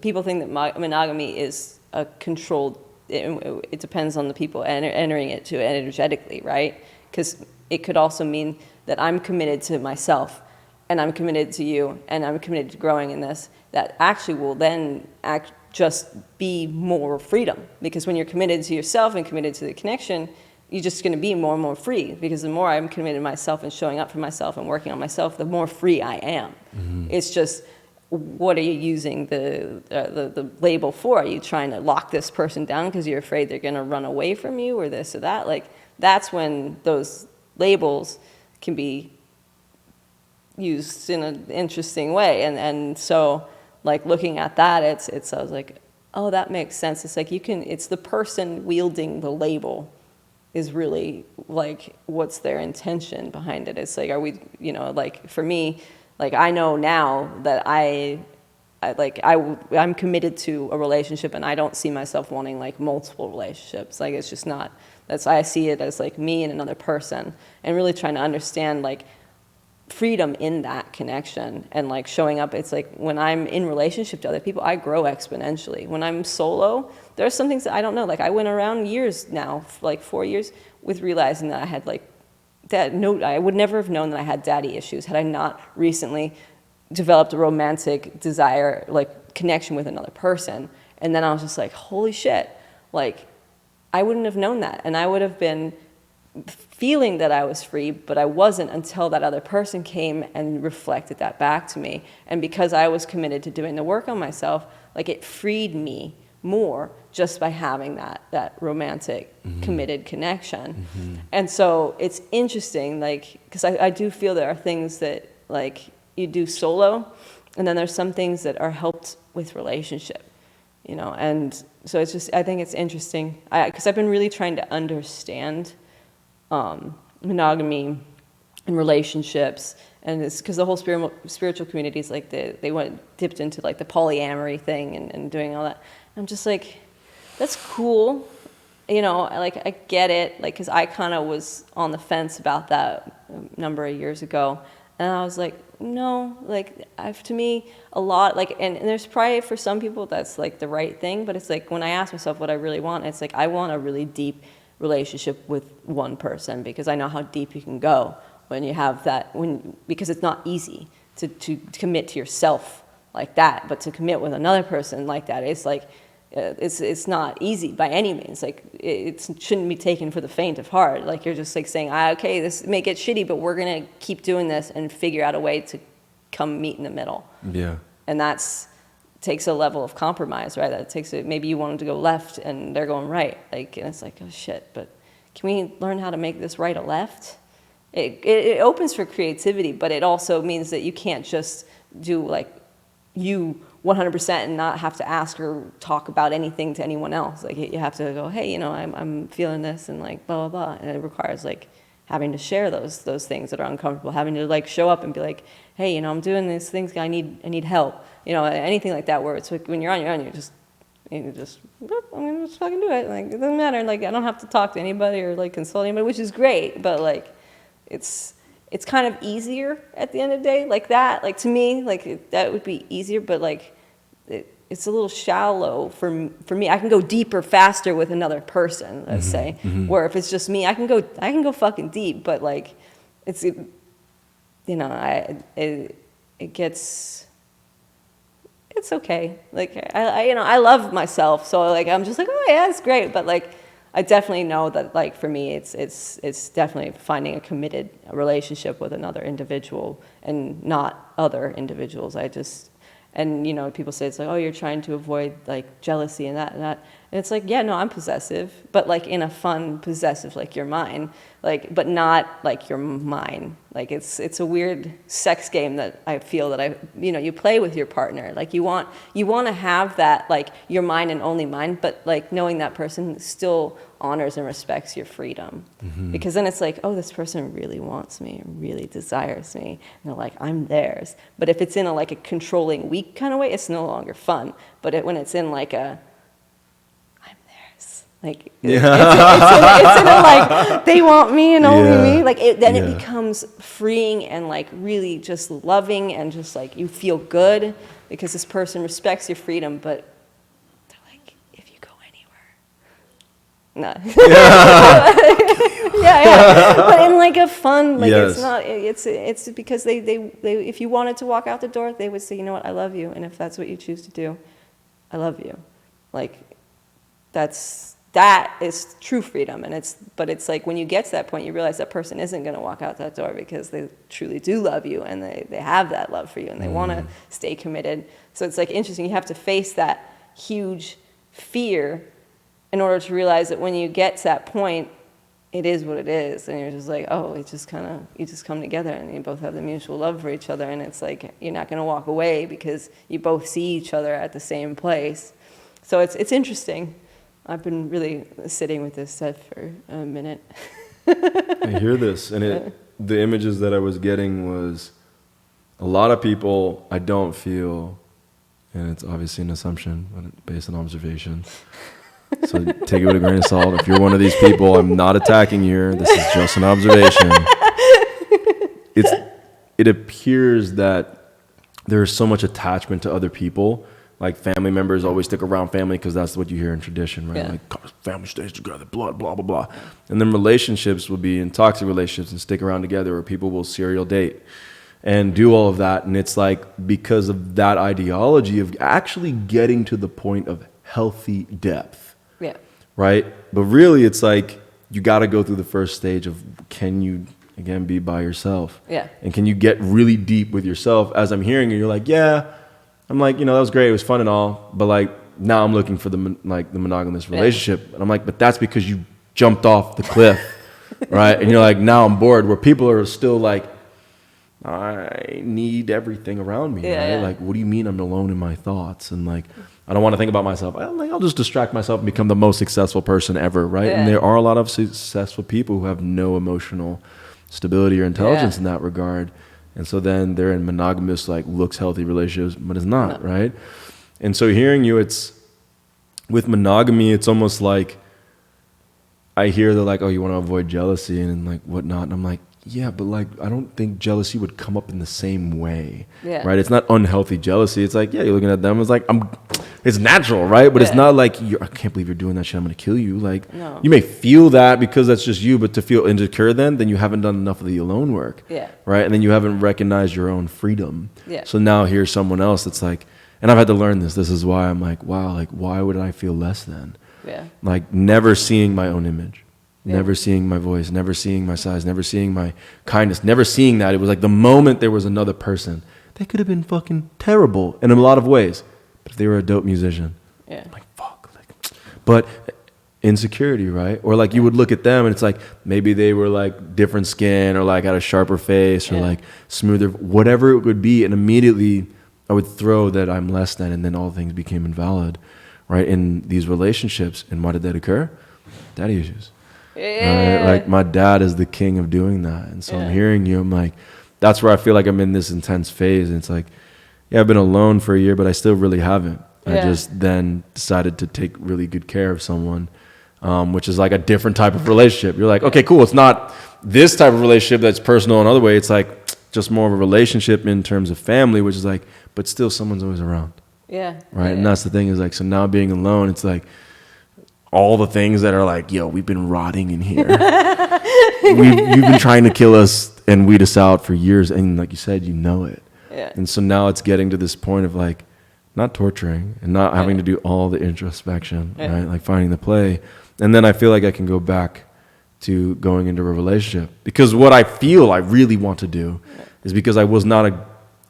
People think that monogamy is a controlled. It depends on the people entering it to energetically, right? Because it could also mean that I'm committed to myself and I'm committed to you and I'm committed to growing in this, that actually will then just be more freedom. Because when you're committed to yourself and committed to the connection, you're just going to be more and more free. Because the more I'm committed to myself and showing up for myself and working on myself, the more free I am. Mm-hmm. It's just, what are you using the label for? Are you trying to lock this person down because you're afraid they're going to run away from you or this or that? Like, that's when those labels can be used in an interesting way. And so, like, looking at that, I was like, oh, that makes sense. It's like it's the person wielding the label is really, like, what's their intention behind it? It's like, are we, like, for me, like, I know now that I'm committed to a relationship and I don't see myself wanting, like, multiple relationships. Like, it's just not, I see it as, like, me and another person and really trying to understand, like, freedom in that connection and, like, showing up. It's like when I'm in relationship to other people, I grow exponentially. When I'm solo, there are some things that I don't know. Like, I went around years now, like 4 years, with realizing that I had, like, I would never have known that I had daddy issues had I not recently developed a romantic desire, like connection with another person. And then I was just like, holy shit, like I wouldn't have known that. And I would have been feeling that I was free, but I wasn't until that other person came and reflected that back to me. And because I was committed to doing the work on myself, like it freed me more just by having that romantic committed connection. And so it's interesting, like, because I do feel there are things that like you do solo, and then there's some things that are helped with relationship, you know. And so it's just, I think it's interesting, because I've been really trying to understand monogamy and relationships, and it's because the whole spiritual community is like they went dipped into like the polyamory thing and doing all that. I'm just like, that's cool, you know, like I get it, like, because I kind of was on the fence about that a number of years ago, and I was like, no, like to me a lot, like, and there's probably for some people that's like the right thing, but it's like when I ask myself what I really want, it's like I want a really deep relationship with one person, because I know how deep you can go when you have that, because it's not easy to commit to yourself like that, but to commit with another person like that, it's like it's not easy by any means. Like it shouldn't be taken for the faint of heart. Like you're just like saying, okay, this may get shitty, but we're gonna keep doing this and figure out a way to come meet in the middle. Yeah. And takes a level of compromise, right? That takes maybe you want them to go left and they're going right. Like, and it's like, oh shit, but can we learn how to make this right or left? It opens for creativity, but it also means that you can't just do like you 100% and not have to ask or talk about anything to anyone else. Like you have to go, hey, you know, I'm feeling this and like blah, blah, blah. And it requires like having to share those things that are uncomfortable, having to like show up and be like, hey, you know, I'm doing these things, I need help. You know, anything like that, where it's like when you're on your own, I'm gonna just fucking do it. Like it doesn't matter. Like I don't have to talk to anybody or like consult anybody, which is great. But like, it's kind of easier at the end of the day, like that. Like to me, like that would be easier. But like, it's a little shallow for me. I can go deeper faster with another person, let's say. Where if it's just me, I can go fucking deep. But like, you know, it gets. It's okay. Like I you know, I love myself, so like I'm just like, oh yeah, it's great. But like I definitely know that like for me it's definitely finding a committed relationship with another individual and not other individuals. And you know, people say it's like, oh, you're trying to avoid like jealousy and that. And it's like, yeah, no, I'm possessive, but like in a fun possessive, like you're mine, like, but not like you're mine. Like it's a weird sex game that I feel that you play with your partner. Like you want to have that, like you're mine and only mine, but like knowing that person still honors and respects your freedom. Because then it's like, oh, this person really wants me, really desires me, and they're like, I'm theirs. But if it's in a controlling, weak kind of way, it's no longer fun. But when it's in like a like it's in a like they want me and only me, like it becomes freeing and like really just loving, and just like you feel good because this person respects your freedom, but they're like, if you go anywhere, no. yeah, but in like a fun, like it's not, it's because they if you wanted to walk out the door, they would say, you know what, I love you, and if that's what you choose to do, I love you. Like that is true freedom. But it's like when you get to that point, you realize that person isn't going to walk out that door because they truly do love you, and they have that love for you, and they want to stay committed. So it's like interesting. You have to face that huge fear in order to realize that when you get to that point, it is what it is. And you're just like, oh, you just come together and you both have the mutual love for each other. And it's like, you're not going to walk away because you both see each other at the same place. So it's interesting. I've been really sitting with this set for a minute. I hear this, and the images that I was getting was a lot of people I don't feel, and it's obviously an assumption, but based on observation. So take it with a grain of salt. If you're one of these people, I'm not attacking you. This is just an observation. It appears that there's so much attachment to other people. Like family members always stick around family because that's what you hear in tradition, right? Yeah. Like family stays together, blood, blah, blah, blah. And then relationships will be in toxic relationships and stick around together, or people will serial date. and do all of that. And it's like, because of that ideology of actually getting to the point of healthy depth. Yeah. Right? But really, it's like, you got to go through the first stage of, can you, again, be by yourself? Yeah. And can you get really deep with yourself? As I'm hearing you, you're like, yeah. I'm like, that was great. It was fun and all. But like, now I'm looking for the monogamous relationship. And I'm like, but that's because you jumped off the cliff. Right? And you're like, now I'm bored. Where people are still like, I need everything around me. Yeah, right? yeah. Like, what do you mean I'm alone in my thoughts? And like, I don't want to think about myself. I'll just distract myself and become the most successful person ever, right? Yeah. And there are a lot of successful people who have no emotional stability or intelligence in that regard. And so then they're in monogamous, like, looks healthy relationships, but it's not, right? And so hearing you, it's, with monogamy, it's almost like, I hear they're like, oh, you want to avoid jealousy and like whatnot. And I'm like, yeah, but like, I don't think jealousy would come up in the same way, right? It's not unhealthy jealousy. It's like, yeah, you're looking at them. It's like, it's natural, right? But it's not like, I can't believe you're doing that shit. I'm going to kill you. Like, you may feel that because that's just you, but to feel insecure then you haven't done enough of the alone work, right? And then you haven't recognized your own freedom. So now here's someone else that's like, and I've had to learn this. This is why I'm like, wow, like, why would I feel less than? Like, never seeing my own image. Never seeing my voice, never seeing my size, never seeing my kindness, never seeing that. It was like the moment there was another person, they could have been fucking terrible in a lot of ways. But if they were a dope musician, I'm like, fuck. Like, but insecurity, right? Or like, you would look at them and it's like, maybe they were like different skin or like had a sharper face or like smoother, whatever it would be. And immediately I would throw that I'm less than, and then all things became invalid, right? In these relationships. And why did that occur? Daddy issues. Right? Like, my dad is the king of doing that. And so I'm hearing you, I'm like, that's where I feel like I'm in this intense phase. And it's like, I've been alone for a year, but I still really haven't. I just then decided to take really good care of someone, which is like a different type of relationship. You're like, okay, cool. It's not this type of relationship that's personal another way. It's like just more of a relationship in terms of family, which is like, but still someone's always around. Right. And that's the thing, is like, so now being alone, it's like, all the things that are like, yo, we've been rotting in here. You've been trying to kill us and weed us out for years. And like you said, you know it. And so now it's getting to this point of like, not torturing and not having to do all the introspection, right? Like finding the play. And then I feel like I can go back to going into a relationship, because what I feel I really want to do is, because I was not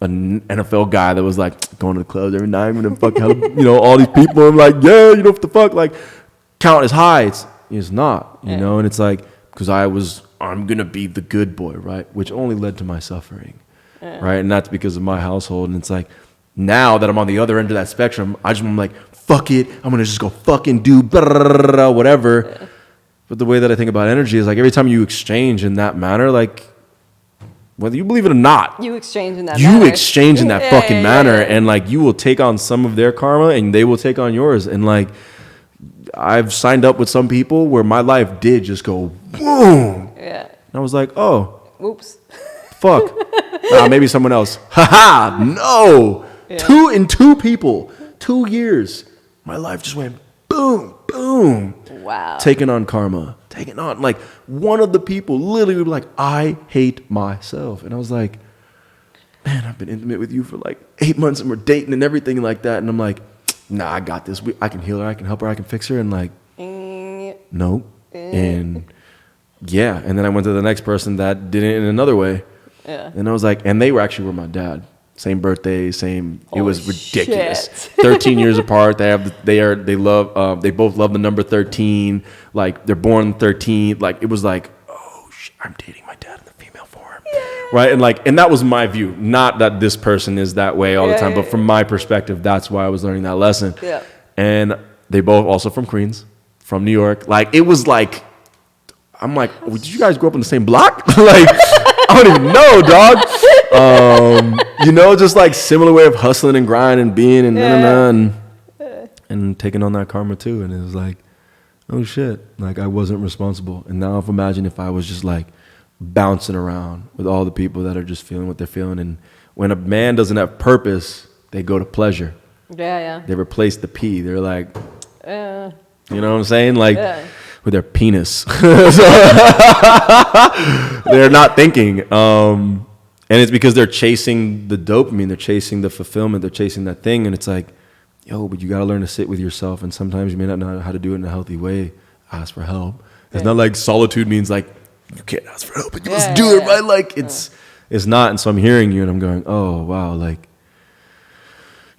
an NFL guy that was like going to the clubs every night and fuck, all these people. I'm like, yeah, what the fuck? Like, count as high. It's not, know, and it's like, because I'm going to be the good boy, right? Which only led to my suffering, right? And that's because of my household. And it's like, now that I'm on the other end of that spectrum, I'm like, fuck it. I'm going to just go fucking do whatever. But the way that I think about energy is like, every time you exchange in that manner, like, whether you believe it or not, you exchange in that fucking manner. And like, you will take on some of their karma and they will take on yours. And like, I've signed up with some people where my life did just go boom. And I was like, oh, oops, fuck. Maybe someone else. Haha, no. 2 people, 2 years. My life just went boom, boom. Wow. Taking on karma. Taking on, like, one of the people literally would be like, I hate myself. And I was like, man, I've been intimate with you for like 8 months and we're dating and everything like that. And I'm like, nah, I got this. I can heal her. I can help her. I can fix her. And like, nope. And and then I went to the next person that did it in another way. And I was like, and they were my dad. Same birthday, same. It was ridiculous. 13 years apart. They both love the number 13. Like, they're born 13. Like, it was like, oh shit, I'm dating my dad in the female form. Right? And like, and that was my view. Not that this person is that way all the time, but from my perspective, that's why I was learning that lesson. And they both also from Queens, from New York. Like, it was like, I'm like, did you guys grow up in the same block? Like, I don't even know, dog. Just like similar way of hustling and grinding and being and taking on that karma too. And it was like, oh shit, like I wasn't responsible. And now imagine if I was just like bouncing around with all the people that are just feeling what they're feeling. And when a man doesn't have purpose, they go to pleasure. They replace the P. They're like, you know what I'm saying? Like, with their penis. They're not thinking. And it's because they're chasing the dopamine, they're chasing the fulfillment, they're chasing that thing. And it's like, yo, but you got to learn to sit with yourself. And sometimes you may not know how to do it in a healthy way. Ask for help. It's not like solitude means like, you can't ask for help, but you must do it, right? Like it's not. And so I'm hearing you and I'm going, oh, wow. Like,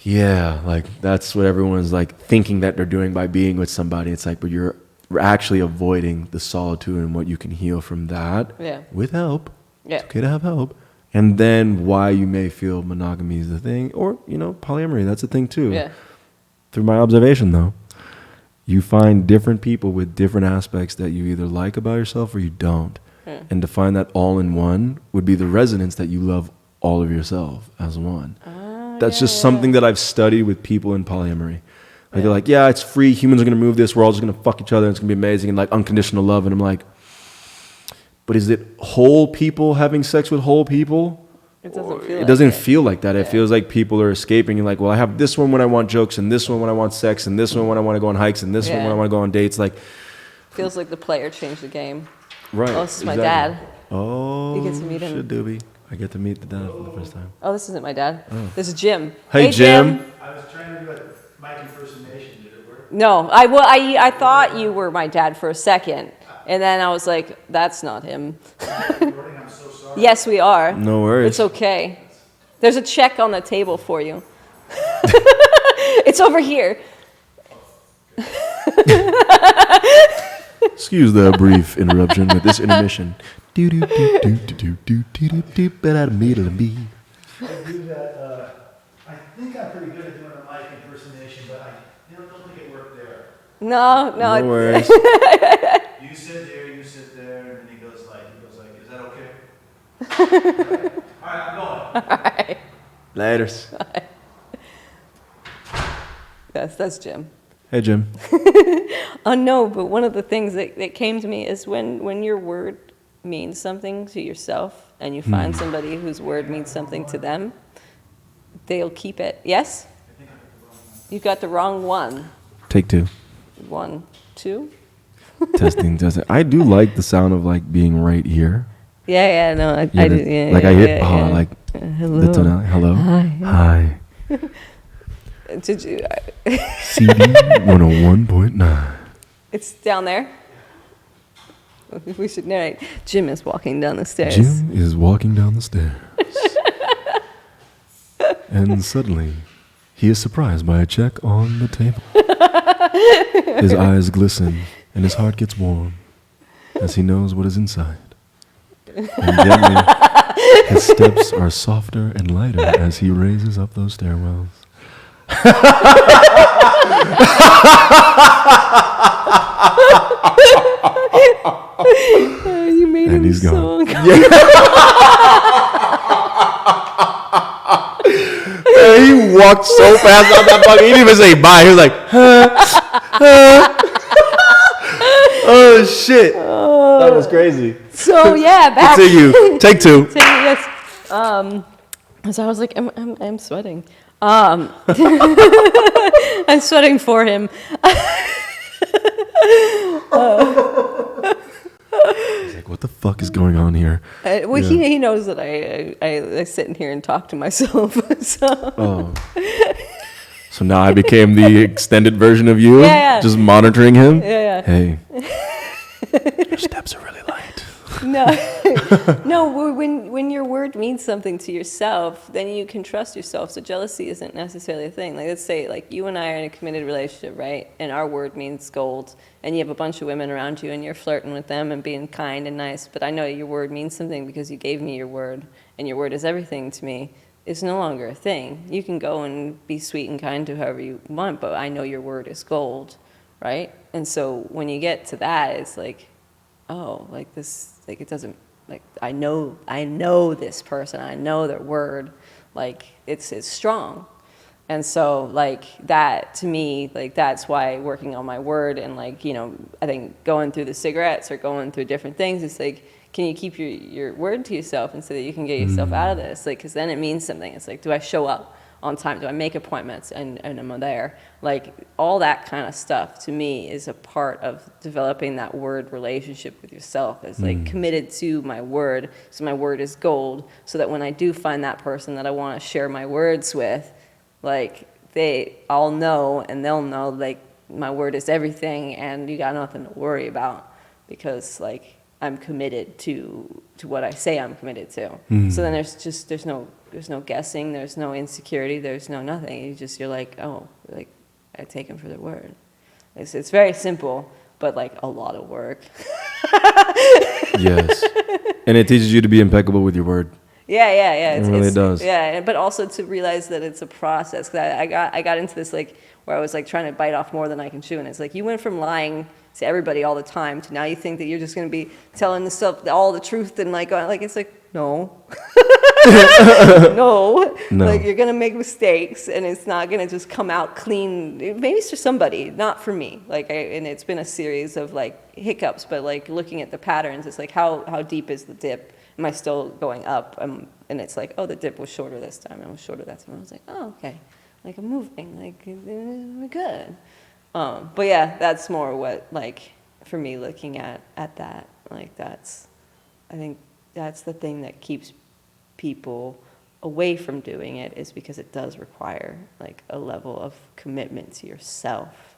yeah, like that's what everyone's like thinking that they're doing by being with somebody. It's like, but you're actually avoiding the solitude and what you can heal from that with help. Yeah. It's okay to have help. And then why you may feel monogamy is the thing, or, you know, polyamory, that's a thing too. Yeah. Through my observation though, you find different people with different aspects that you either like about yourself or you don't. And to find that all in one would be the resonance that you love all of yourself as one. That's just something that I've studied with people in polyamory. Like they're like, yeah, it's free, humans are going to move this, we're all just going to fuck each other, and it's going to be amazing, and like unconditional love. And I'm like, but is it whole people having sex with whole people? It doesn't feel like that. It feels like people are escaping. And like, well, I have this one when I want jokes, and this one when I want sex, and this one when I want to go on hikes, and this one when I want to go on dates. Like, feels like the player changed the game. Right. Oh, this is my dad. Oh, you get to meet him. I get to meet the dad for the first time. Oh, this isn't my dad. This is Jim. Hey, Jim. I was trying to do a mic impersonation. Did it work? No, I thought you were my dad for a second. And then I was like, that's not him. I'm so sorry. Yes, we are. No worries. It's okay. There's a check on the table for you. It's over here. Excuse the brief interruption with this intermission. I do that. I think I'm pretty good at doing a mic impersonation, but I don't think it worked there. No. No worries. You sit there, and then he goes like, is that okay? All right, I'm going. All right. Laters. Yes, that's Jim. Hey, Jim. Oh, no, but one of the things that came to me is when your word means something to yourself and you find somebody whose word means something to them, they'll keep it. Yes? You got the wrong one. Take two. 1, 2. Testing. I do like the sound of like being right here. No, I do. Yeah, like I hit, like hello. the tonality. Hello. Hi. Did you? CD 101.9. It's down there. We should narrate. Jim is walking down the stairs. Jim is walking down the stairs. And suddenly, he is surprised by a check on the table. His eyes glisten, and his heart gets warm as he knows what is inside. And gently, his steps are softer and lighter as he raises up those stairwells. You made and him he's song. Gone. Yeah. He walked so fast out that fucking. He didn't even say bye. He was like, oh shit, that was crazy. So yeah, back. Continue. Take two. Yes. So I was like, I'm sweating. I'm sweating for him. He's like, what the fuck is going on here? He knows that I sit in here and talk to myself. So. So now I became the extended version of you, just monitoring him. Yeah. Hey, your steps are really light. No. When your word means something to yourself, then you can trust yourself. So jealousy isn't necessarily a thing. Like let's say, like you and I are in a committed relationship, right? And our word means gold, and you have a bunch of women around you, and you're flirting with them and being kind and nice. But I know your word means something because you gave me your word, and your word is everything to me. It's no longer a thing. You can go and be sweet and kind to whoever you want, but I know your word is gold, right? And so when you get to that, it's like, oh, like this, like it doesn't, like I know this person, I know their word, like it's strong. And so like that to me, like that's why working on my word and like, you know, I think going through the cigarettes or going through different things, it's like, can you keep your word to yourself and so that you can get yourself out of this? Like, because then it means something. It's like, do I show up on time? Do I make appointments and am I there? Like all that kind of stuff to me is a part of developing that word relationship with yourself. It's like committed to my word. So my word is gold. So that when I do find that person that I want to share my words with, like they all know and they'll know like my word is everything and you got nothing to worry about because like I'm committed to what I say I'm committed to. So then there's no guessing, there's no insecurity, there's no nothing. You're like, oh, like I take them for their word. It's very simple, but like a lot of work. Yes. And it teaches you to be impeccable with your word. Yeah. It really does. Yeah, but also to realize that it's a process. Cause I got into this like where I was like trying to bite off more than I can chew, and it's like you went from lying to everybody all the time to now you think that you're just going to be telling all the truth and like it's like no. No, like you're gonna make mistakes and it's not gonna just come out clean. Maybe it's for somebody, not for me. And it's been a series of like hiccups, but like looking at the patterns, it's like how deep is the dip? Am I still going up? And it's like, oh, the dip was shorter this time and it was shorter that time. I was like, oh, okay, like I'm moving, like we're good. But yeah, that's more what like for me looking at that, like I think that's the thing that keeps people away from doing it is because it does require like a level of commitment to yourself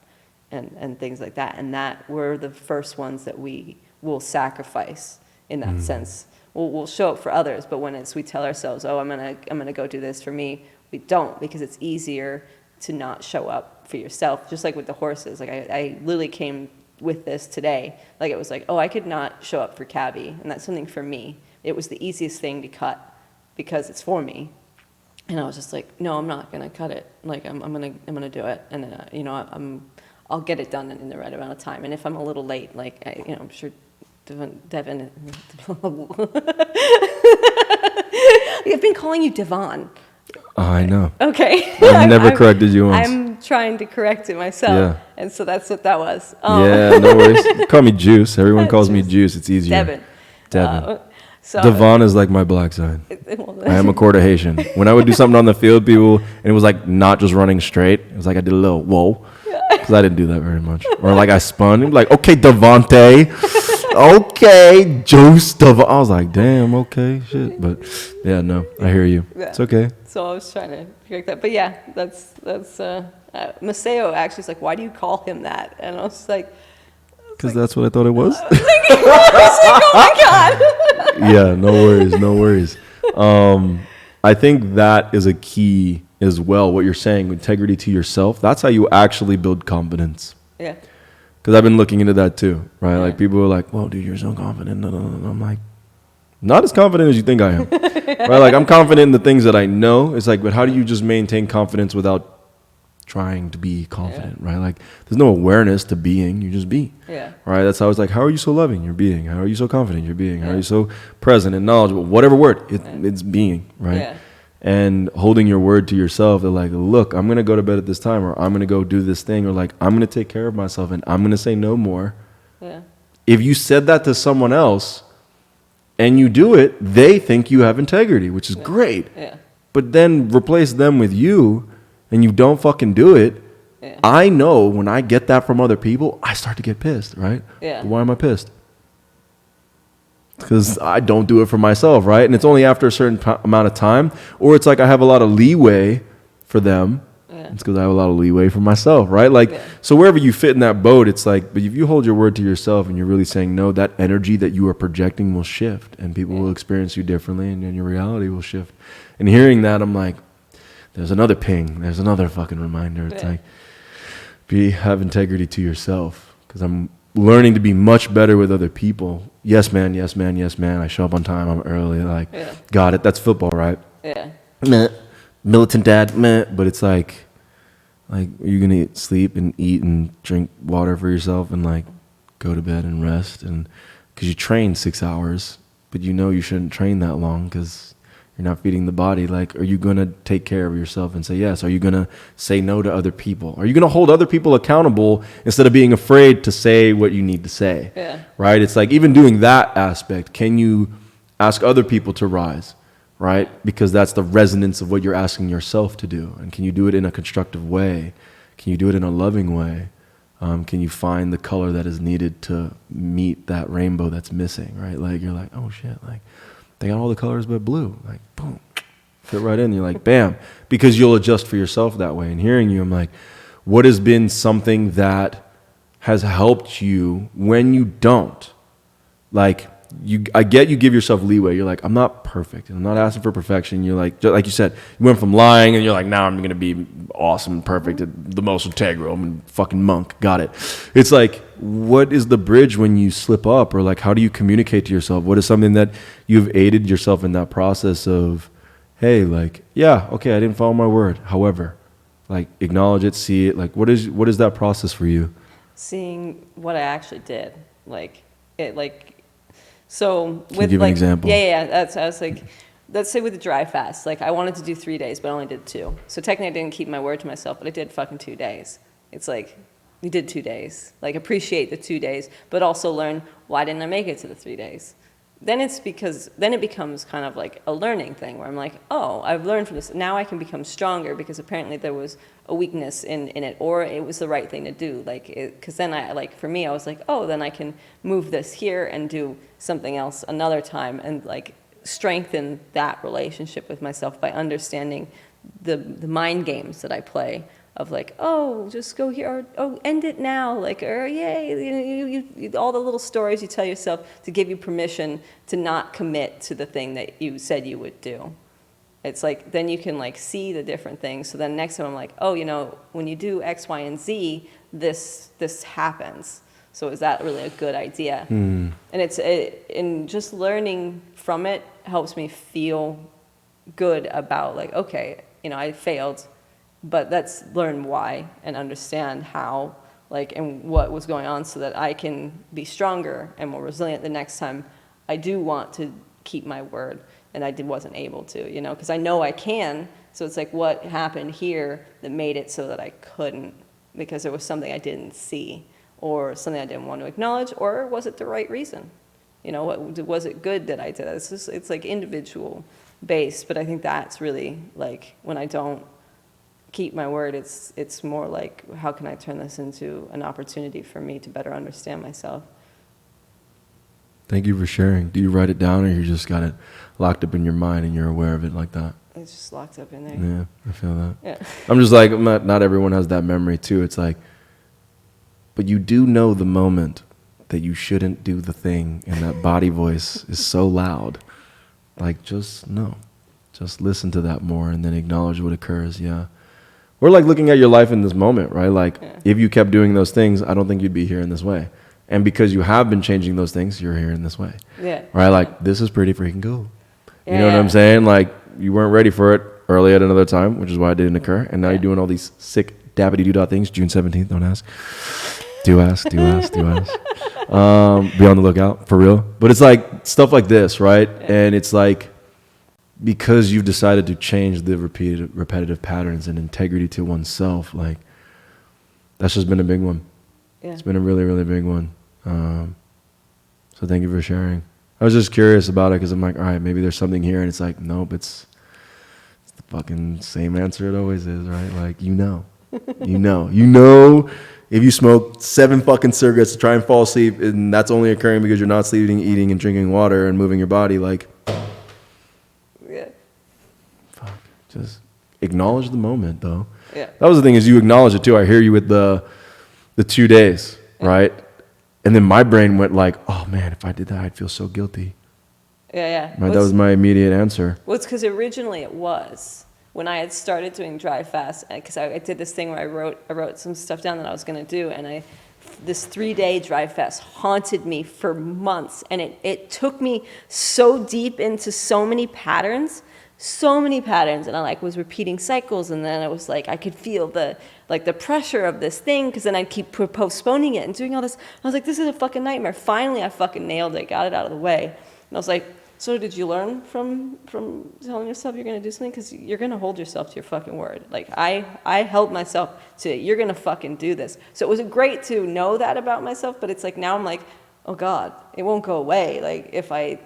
and things like that. And that we're the first ones that we will sacrifice in that sense. We'll show up for others, but when we tell ourselves, oh, I'm gonna go do this for me, we don't, because it's easier to not show up for yourself. Just like with the horses, like I literally came with this today. Like it was like, oh, I could not show up for Cabby, and that's something for me. It was the easiest thing to cut because it's for me. And I was just like, no, I'm not gonna cut it. Like I'm gonna do it, and I'll get it done in the right amount of time. And if I'm a little late, like I'm sure Devon. I've been calling you Devon. I know. Okay. I've never corrected you once. I'm trying to correct it myself. Yeah. And so that's what that was. Yeah, no worries. Call me Juice. Everyone calls me Juice. It's easier. Devon. Devon is like my black side. I am a quarter Haitian. When I would do something on the field, people, and it was like not just running straight. It was like I did a little whoa. Because I didn't do that very much. Or like I spun. Like, okay, Devontae. Okay, Juice. I was like, damn, okay, shit. But yeah, no, I hear you. Yeah. It's okay. So I was trying to correct that. But yeah, that's Maceo actually is like, why do you call him that? And I was like, because that's what I thought it was. I was like, oh my God. Yeah, no worries. I think that is a key as well, what you're saying, integrity to yourself. That's how you actually build confidence. Yeah. Because I've been looking into that too, right? Yeah. Like people are like, whoa, dude, you're so confident. No. I'm like, not as confident as you think I am. Right? Like I'm confident in the things that I know. It's like, but how do you just maintain confidence without trying to be confident, right? Like there's no awareness to being, you just be. Yeah. Right? That's how it's like, how are you so loving? You're being. How are you so confident? You're being. How are you so present and knowledgeable? Whatever word, it's being, right? Yeah. And holding your word to yourself, they're like, look, I'm going to go to bed at this time, or I'm going to go do this thing, or like, I'm going to take care of myself and I'm going to say no more. Yeah. If you said that to someone else and you do it, they think you have integrity, which is great. Yeah. But then replace them with you and you don't fucking do it. Yeah. I know when I get that from other people, I start to get pissed, right? Yeah. But why am I pissed? Because I don't do it for myself, right? And it's only after a certain amount of time, or it's like I have a lot of leeway for them. Yeah. It's because I have a lot of leeway for myself, right? Like, so wherever you fit in that boat, it's like, but if you hold your word to yourself and you're really saying no, that energy that you are projecting will shift and people will experience you differently and then your reality will shift. And hearing that, I'm like, there's another ping. There's another fucking reminder. It's like, have integrity to yourself, because I'm learning to be much better with other people. Yes, man. I show up on time. I'm early. Like, got it. That's football, right? Yeah. Meh. Militant dad. Meh. But it's like, are you gonna sleep and eat and drink water for yourself and like go to bed and rest? And because you train 6 hours, but you know you shouldn't train that long because you're not feeding the body. Like, are you going to take care of yourself and say yes? Are you going to say no to other people? Are you going to hold other people accountable instead of being afraid to say what you need to say? Yeah. Right? It's like even doing that aspect, can you ask other people to rise? right? Because that's the resonance of what you're asking yourself to do. And can you do it in a constructive way? Can you do it in a loving way? Can you find the color that is needed to meet that rainbow that's missing, right? Like, you're like, oh shit, like, they got all the colors but blue. Like, boom, fit right in. You're like, bam. Because you'll adjust for yourself that way. And hearing you, I'm like, what has been something that has helped you when you don't? Like, I get you give yourself leeway. You're like, I'm not perfect. I'm not asking for perfection. You're like you said, you went from lying and you're like, now I'm going to be awesome and perfect, the most integral. I'm a fucking monk. Got it. It's like, what is the bridge when you slip up? Or like, how do you communicate to yourself? What is something that you've aided yourself in that process of, hey, like, yeah, okay, I didn't follow my word. However, like, acknowledge it, see it. Like, what is that process for you? Seeing what I actually did. So Can you give an example? Yeah. I was like, let's say with the dry fast, like I wanted to do 3 days, but I only did 2. So technically I didn't keep my word to myself, but I did fucking 2 days. It's like, you did 2 days. Like, appreciate the 2 days, but also learn, why didn't I make it to the 3 days? Then it becomes kind of like a learning thing where I'm like, oh, I've learned from this. Now I can become stronger because apparently there was a weakness in it, or it was the right thing to do. Like, because then for me, I was like, oh, then I can move this here and do something else another time and like strengthen that relationship with myself by understanding the mind games that I play of like, oh, just go here, or oh, end it now, like, or yay, you all the little stories you tell yourself to give you permission to not commit to the thing that you said you would do. It's like, then you can like see the different things. So then next time I'm like, oh, when you do X, Y, and Z, this happens. So is that really a good idea? And and just learning from it helps me feel good about like, okay, I failed, but let's learn why and understand how, like, and what was going on so that I can be stronger and more resilient the next time I do want to keep my word and I wasn't able to, because I know I can. So it's like, what happened here that made it so that I couldn't, because there was something I didn't see or something I didn't want to acknowledge, or was it the right reason? Was it good that I did that? It's like individual based, but I think that's really like when I don't keep my word, it's more like, how can I turn this into an opportunity for me to better understand myself? Thank you for sharing. Do you write it down, or you just got it locked up in your mind and you're aware of it like that? It's just locked up in there. Yeah, I feel that. Yeah. I'm just like, not everyone has that memory too. It's like, but you do know the moment that you shouldn't do the thing, and that body voice is so loud. Like, just no. Just listen to that more and then acknowledge what occurs, yeah. We're like looking at your life in this moment, right? Like, if you kept doing those things, I don't think you'd be here in this way. And because you have been changing those things, you're here in this way. Yeah. Right? Like, this is pretty freaking cool. You know what I'm saying? Like, you weren't ready for it early at another time, which is why it didn't occur. And now you're doing all these sick dabbity-doo-dah things. June 17th, don't ask. Do ask. Be on the lookout, for real. But it's like stuff like this, right? And it's like, because you've decided to change the repetitive patterns and integrity to oneself, like, that's just been a big one. Yeah. It's been a really, really big one. So thank you for sharing. I was just curious about it because I'm like, all right, maybe there's something here. And it's like, nope, it's the fucking same answer it always is, right? Like, you know, if you smoke 7 fucking cigarettes to try and fall asleep, and that's only occurring because you're not sleeping, eating, and drinking water and moving your body, like, fuck, just acknowledge the moment, though. Yeah. That was the thing, is you acknowledge it too. I hear you with the 2 days, right? And then my brain went like, oh man, if I did that, I'd feel so guilty. Yeah. Right, that was my immediate answer. Well, it's because originally it was. When I had started doing dry fast, because I did this thing where I wrote some stuff down that I was going to do, and this 3-day dry fast haunted me for months, and it took me so deep into so many patterns, and I was repeating cycles, and then I was like, I could feel the pressure of this thing, because then I'd keep postponing it and doing all this. I was like, this is a fucking nightmare. Finally, I fucking nailed it, got it out of the way, and I was like, so did you learn from telling yourself you're going to do something? Because you're going to hold yourself to your fucking word. Like, I held myself to, you're going to fucking do this. So it was great to know that about myself, but it's like, now I'm like, oh God, it won't go away. Like, if I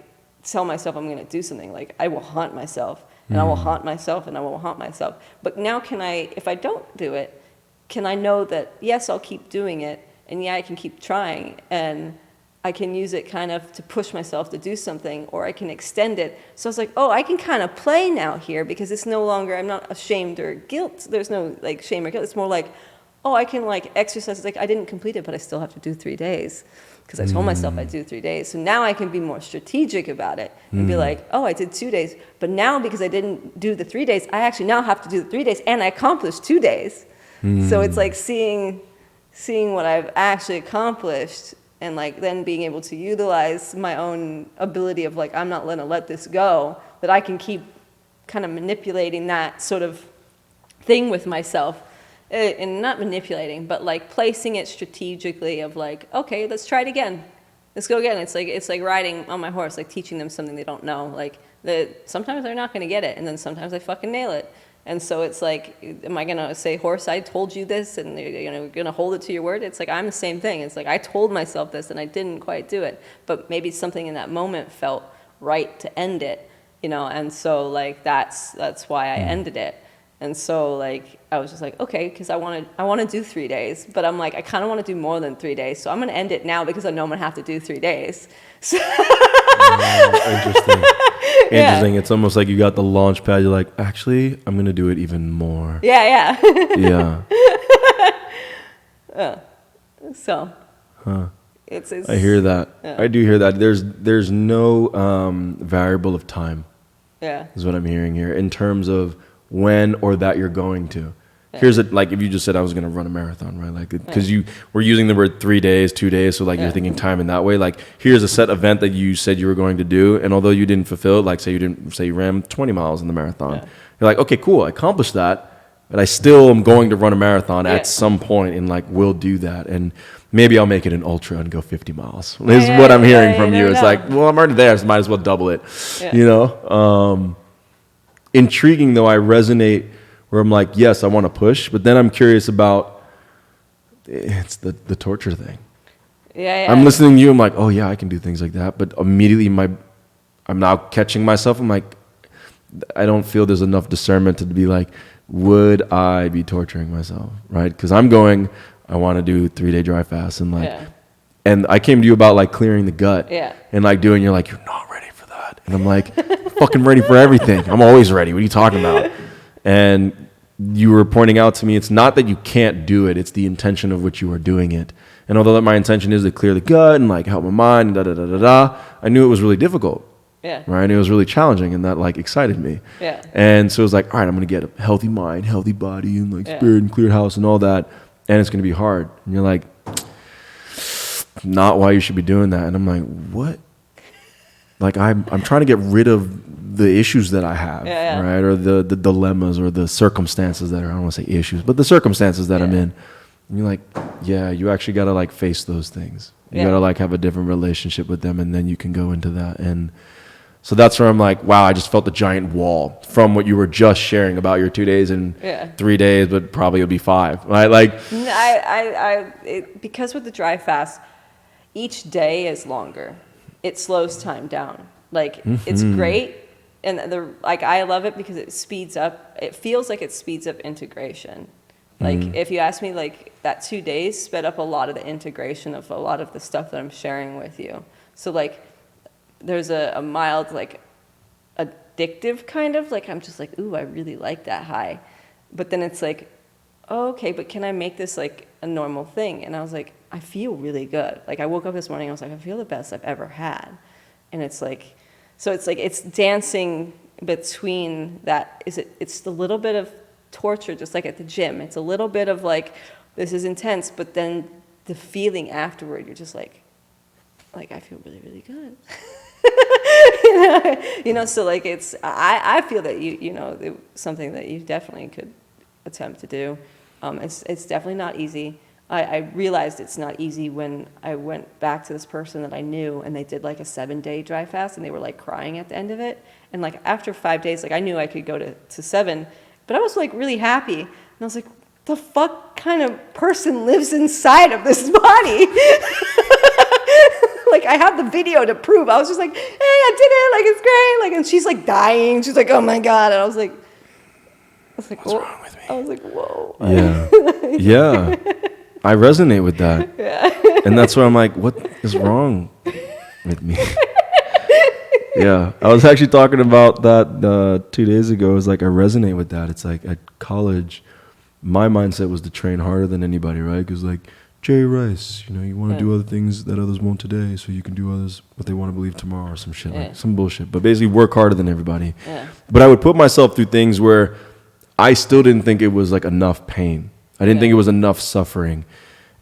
tell myself I'm going to do something. Like I will haunt myself, and I will haunt myself, and I will haunt myself. But now if I don't do it, can I know that, yes, I'll keep doing it, and yeah, I can keep trying, and I can use it kind of to push myself to do something, or I can extend it. So I was like, oh, I can kind of play now here, because it's no longer, I'm not ashamed or guilt. There's no like shame or guilt. It's more like, oh, I can like exercise. It's like I didn't complete it, but I still have to do 3 days, because I told myself I'd do 3 days. So now I can be more strategic about it and be like, oh, I did 2 days. But now because I didn't do the 3 days, I actually now have to do the 3 days, and I accomplished 2 days. So it's like seeing what I've actually accomplished, and like then being able to utilize my own ability of like, I'm not going to let this go, that I can keep kind of manipulating that sort of thing with myself. And not manipulating, but like placing it strategically of like, okay, let's try it again. Let's go again. It's like riding on my horse, like teaching them something they don't know. Like sometimes they're not going to get it, and then sometimes I fucking nail it. And so it's like, am I going to say, horse, I told you this, and you're going to hold it to your word? It's like, I'm the same thing. It's like, I told myself this, and I didn't quite do it. But maybe something in that moment felt right to end it, and so like, that's why I ended it. And so like, I was just like, okay, because I want to do 3 days, but I'm like, I kind of want to do more than 3 days. So I'm going to end it now, because I know I'm going to have to do 3 days. So Interesting. Interesting. It's almost like you got the launch pad. You're like, actually, I'm going to do it even more. Yeah. Yeah. So. Huh. It's I hear that. Yeah. I do hear that. There's no variable of time. Yeah. Is what I'm hearing here in terms of when or that you're going to. Here's it, like if you just said I was going to run a marathon, right? Like, because you were using the word 3 days, 2 days, so like you're thinking time in that way. Like, here's a set event that you said you were going to do, and although you didn't fulfill it, like say you ran 20 miles in the marathon, you're like, okay, cool, I accomplished that, but I still am going to run a marathon at some point, and like will do that, and maybe I'll make it an ultra and go 50 miles. Is what I'm hearing from you. It's like, well, I'm already there, so might as well double it. Intriguing though, I resonate where I'm like, yes, I want to push, but then I'm curious about it's the torture thing. I'm listening to you, I'm like, oh yeah, I can do things like that, but immediately I'm now catching myself. I'm like, I don't feel there's enough discernment to be like, would I be torturing myself, right? Because I want to do 3-day dry fast, and like, and I came to you about like clearing the gut, and like doing, you're like, you're not ready for that, and I'm like, fucking ready for everything. I'm always ready. What are you talking about? And you were pointing out to me, it's not that you can't do it, it's the intention of which you are doing it. And although that my intention is to clear the gut and like help my mind, I knew it was really difficult. Right? And it was really challenging, and that like excited me. And so it was like, all right, I'm going to get a healthy mind, healthy body, and like spirit and clear house and all that. And it's going to be hard. And you're like, not why you should be doing that. And I'm like, what? Like I'm trying to get rid of the issues that I have, right? Or the dilemmas or the circumstances that are, I don't want to say issues, but the circumstances that I'm in. And you're like, yeah, you actually got to like face those things. You got to like have a different relationship with them, and then you can go into that. And so that's where I'm like, wow, I just felt the giant wall from what you were just sharing about your 2 days and 3 days, but probably it'll be 5, right? Like, because with the dry fast, each day is longer. It slows time down. Like, it's great. And I love it because it speeds up. It feels like it speeds up integration. Like, if you ask me, like, that 2 days sped up a lot of the integration of a lot of the stuff that I'm sharing with you. So, like, there's a mild, like, addictive kind of, like, I'm just like, ooh, I really like that high. But then it's like, oh, okay, but can I make this, like, a normal thing? And I was like, I feel really good. Like, I woke up this morning, I was like, I feel the best I've ever had. And it's like, so it's like, it's dancing between that. It's a little bit of torture, just like at the gym. It's a little bit of like, this is intense, but then the feeling afterward, you're just like I feel really, really good. So like I feel that it's something that you definitely could attempt to do. It's definitely not easy. I realized it's not easy when I went back to this person that I knew, and they did like a 7-day dry fast, and they were like crying at the end of it. And like after 5 days, like I knew I could go to 7, but I was like really happy. And I was like, the fuck kind of person lives inside of this body? Like, I have the video to prove. I was just like, hey, I did it. Like, it's great. Like, and she's like dying. She's like, oh my God. And I was like, what's wrong with me? I was like, whoa. Yeah. Yeah. I resonate with that. Yeah. And that's why I'm like, what is wrong with me? Yeah. I was actually talking about that 2 days ago. It was like, I resonate with that. It's like at college, my mindset was to train harder than anybody, right? Because like, Jerry Rice, you want to do other things that others won't today so you can do others what they want to believe tomorrow or some shit, like some bullshit. But basically work harder than everybody. Yeah. But I would put myself through things where I still didn't think it was like enough pain. I didn't think it was enough suffering.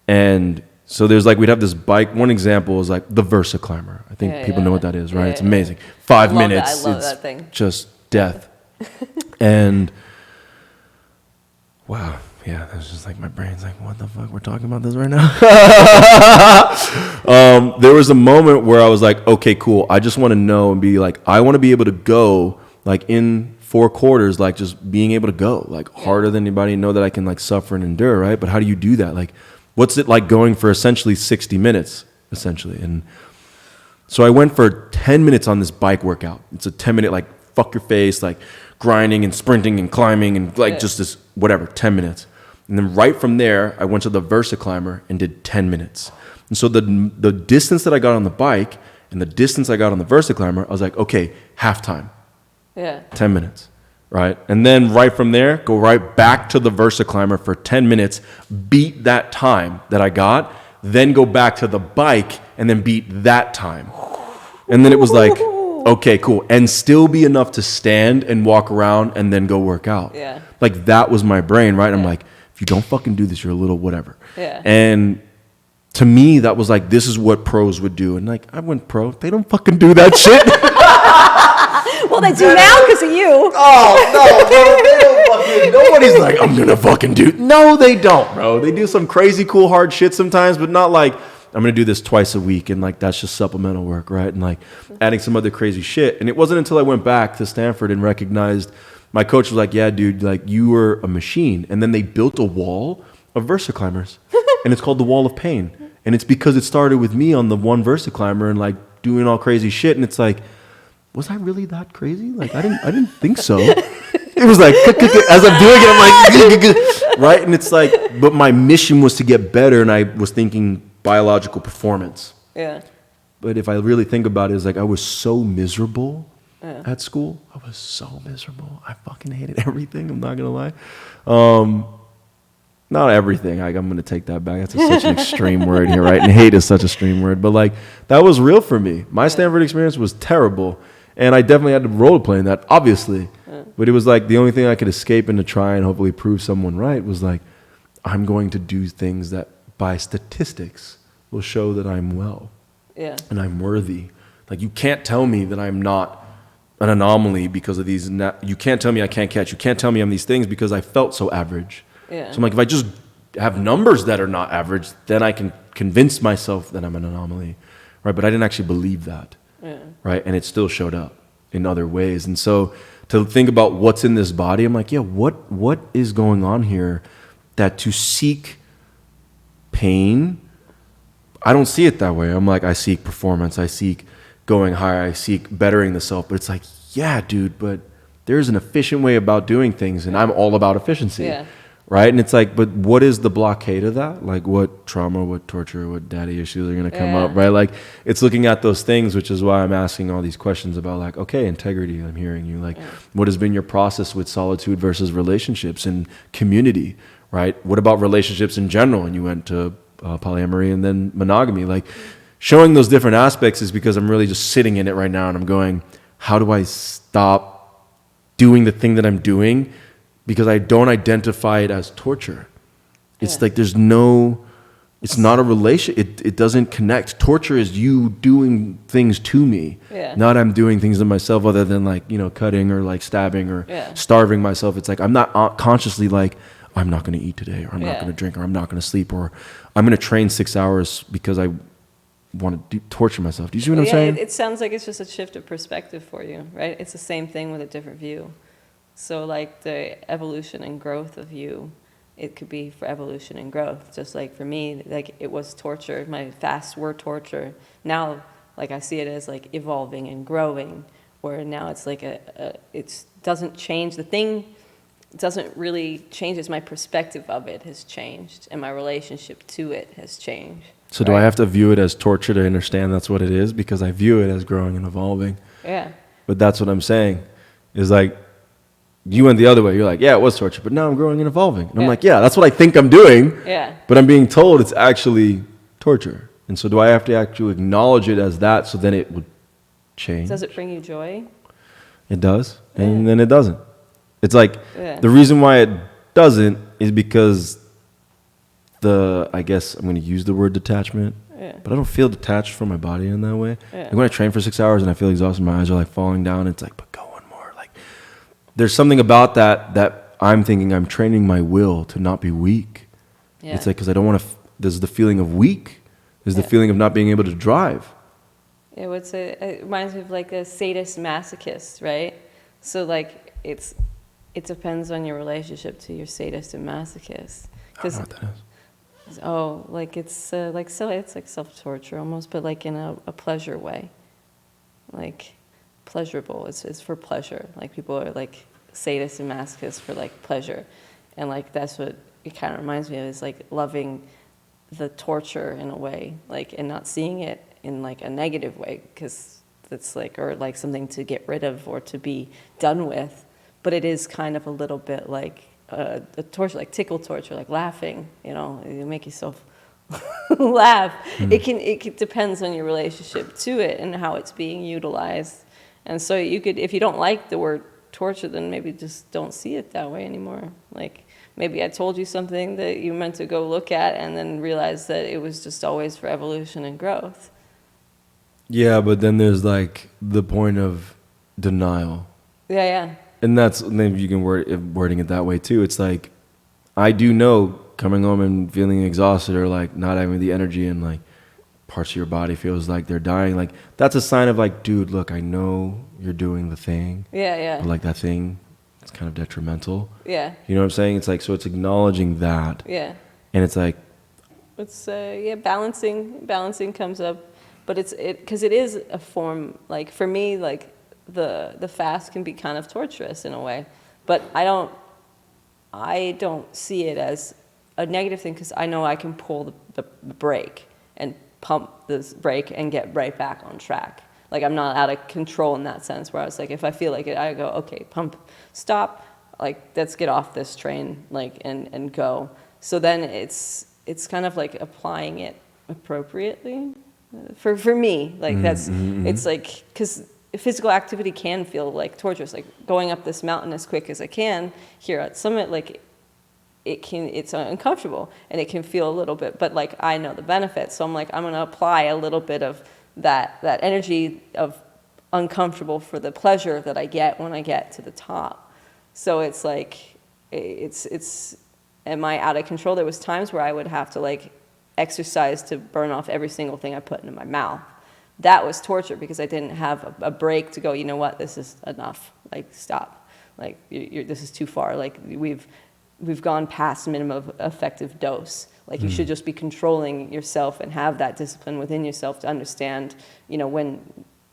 And so there's like, we'd have this bike. One example is like the Versa Climber. I think people know what that is, right? It's amazing. 5 minutes. I love that thing. Just death. And wow. Yeah, that's just like my brain's like, what the fuck? We're talking about this right now? There was a moment where I was like, okay, cool. I just want to know and be like, I want to be able to go like in 4 quarters, like just being able to go like harder than anybody, know that I can like suffer and endure, right? But how do you do that? Like, what's it like going for essentially 60 minutes, essentially? And so I went for 10 minutes on this bike workout. It's a 10-minute, like, fuck your face, like grinding and sprinting and climbing and like just this, whatever, 10 minutes. And then right from there, I went to the Versa Climber and did 10 minutes. And so the distance that I got on the bike and the distance I got on the Versa Climber, I was like, okay, halftime. Yeah. 10 minutes, right? And then right from there, go right back to the Versa Climber for 10 minutes, beat that time that I got, then go back to the bike and then beat that time. And then it was like, okay, cool. And still be enough to stand and walk around and then go work out. Yeah. Like that was my brain, right? I'm like, if you don't fucking do this, you're a little whatever. Yeah. And to me, that was like, this is what pros would do. And like, I went pro. They don't fucking do that shit. Well, they do now because of you. Oh, no, bro. They don't fucking, nobody's like, I'm going to fucking do. No, they don't, bro. They do some crazy, cool, hard shit sometimes, but not like, I'm going to do this twice a week. And like, that's just supplemental work, right? And like adding some other crazy shit. And it wasn't until I went back to Stanford and recognized, my coach was like, yeah, dude, like you were a machine. And then they built a wall of Versa climbers. And it's called the Wall of Pain. And it's because it started with me on the one Versa climber and like doing all crazy shit. And it's like, was I really that crazy? Like, I didn't think so. It was like, as I'm doing it, I'm like, right? And it's like, but my mission was to get better. And I was thinking biological performance. Yeah. But if I really think about it, it's like I was so miserable at school. I was so miserable. I fucking hated everything. I'm not going to lie. Not everything. I'm going to take that back. That's such an extreme word here, right? And hate is such a extreme word. But like, that was real for me. My Stanford experience was terrible. And I definitely had to role play in that, obviously. But it was like the only thing I could escape and to try and hopefully prove someone right was like, I'm going to do things that by statistics will show that I'm well. Yeah. And I'm worthy. Like, you can't tell me that I'm not an anomaly because of these. You can't tell me I can't catch. You can't tell me I'm these things because I felt so average. Yeah. So I'm like, if I just have numbers that are not average, then I can convince myself that I'm an anomaly, right? But I didn't actually believe that, right? And it still showed up in other ways. And so to think about what's in this body, I'm like, yeah, what is going on here that to seek pain, I don't see it that way. I'm like, I seek performance. I seek going higher. I seek bettering the self. But it's like, yeah, dude, but there's an efficient way about doing things. And I'm all about efficiency. Yeah. Right? And it's like, but what is the blockade of that? Like what trauma, what torture, what daddy issues are going to come up, right? Like it's looking at those things, which is why I'm asking all these questions about like, okay, integrity, I'm hearing you. Like what has been your process with solitude versus relationships and community, right? What about relationships in general? And you went to polyamory and then monogamy. Like showing those different aspects is because I'm really just sitting in it right now and I'm going, how do I stop doing the thing that I'm doing? Because I don't identify it as torture. It's like there's no, it's not a relation. It doesn't connect. Torture is you doing things to me, not I'm doing things to myself other than like, you know, cutting or like stabbing or starving myself. It's like I'm not consciously like, I'm not going to eat today or I'm not going to drink or I'm not going to sleep or I'm going to train 6 hours because I want to torture myself. Do you see what I'm saying? It sounds like it's just a shift of perspective for you, right? It's the same thing with a different view. So like the evolution and growth of you it could be for evolution and growth. Just like for me, like it was torture. My fasts were torture. Now, like I see it as like evolving and growing, where now it's like it doesn't change. The thing doesn't really change as my perspective of it has changed, and my relationship to it has changed. So do I have to view it as torture to understand that's what it is? Because I view it as growing and evolving. Yeah. But that's what I'm saying, is like, you went the other way. You're like, yeah, it was torture, but now I'm growing and evolving. And I'm like, yeah, that's what I think I'm doing. Yeah. But I'm being told it's actually torture. And so do I have to actually acknowledge it as that so then it would change? Does it bring you joy? It does. And then it doesn't. It's like, Yeah. the reason why it doesn't is because I guess I'm going to use the word detachment. Yeah. But I don't feel detached from my body in that way. Yeah. Like when I train for 6 hours and I feel exhausted, my eyes are like falling down. It's like, but go one more. Like, there's something about that I'm thinking I'm training my will to not be weak. Yeah. It's like, because I don't want to, there's the feeling of weak. There's the feeling of not being able to drive. It would say, it reminds me of like a sadist masochist, right? So like it depends on your relationship to your sadist and masochist. I don't know what that is. Oh, like it's like self-torture almost, but like in a pleasure way, like pleasurable. It's for pleasure. Like people are like sadists and masochists for like pleasure, and like that's what it kind of reminds me of, is like loving the torture in a way, like, and not seeing it in like a negative way, because it's like, or like something to get rid of or to be done with, but it is kind of a little bit like a torture, like tickle torture, like laughing, you make yourself laugh. It depends on your relationship to it and how it's being utilized. And so you could, if you don't like the word torture, then maybe just don't see it that way anymore. Like maybe I told you something that you meant to go look at and then realize that it was just always for evolution and growth. Yeah, but then there's like the point of denial. Yeah. And that's, maybe you can wording it that way too. It's like, I do know coming home and feeling exhausted or like not having the energy and like parts of your body feels like they're dying. Like that's a sign of like, dude, look, I know you're doing the thing. Yeah. But like that thing, it's kind of detrimental. Yeah. You know what I'm saying? It's like, so it's acknowledging that. Yeah. And it's like, It's balancing comes up, but because it is a form, like for me, like the fast can be kind of torturous in a way, but I don't see it as a negative thing, because I know I can pull the brake and pump this brake and get right back on track. Like I'm not out of control in that sense, where I was like, if I feel like it, I go, okay, pump, stop, like let's get off this train, like and go. So then it's kind of like applying it appropriately for me. Like that's it's like, because physical activity can feel like torturous, like going up this mountain as quick as I can here at Summit, like it's uncomfortable and it can feel a little bit, but like I know the benefits, so I'm like, I'm going to apply a little bit of that energy of uncomfortable for the pleasure that I get when I get to the top. So it's like it's am I out of control? There was times where I would have to like exercise to burn off every single thing I put into my mouth. That was torture, because I didn't have a break to go, you know what, this is enough, like stop, like this is too far, like we've gone past minimum effective dose, like you should just be controlling yourself and have that discipline within yourself to understand,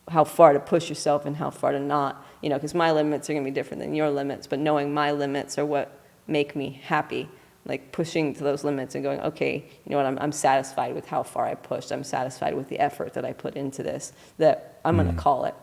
how far to push yourself and how far to not, because my limits are going to be different than your limits, but knowing my limits are what make me happy. Like pushing to those limits and going, okay, you know what, I'm satisfied with how far I pushed. I'm satisfied with the effort that I put into this, that I'm going to call it.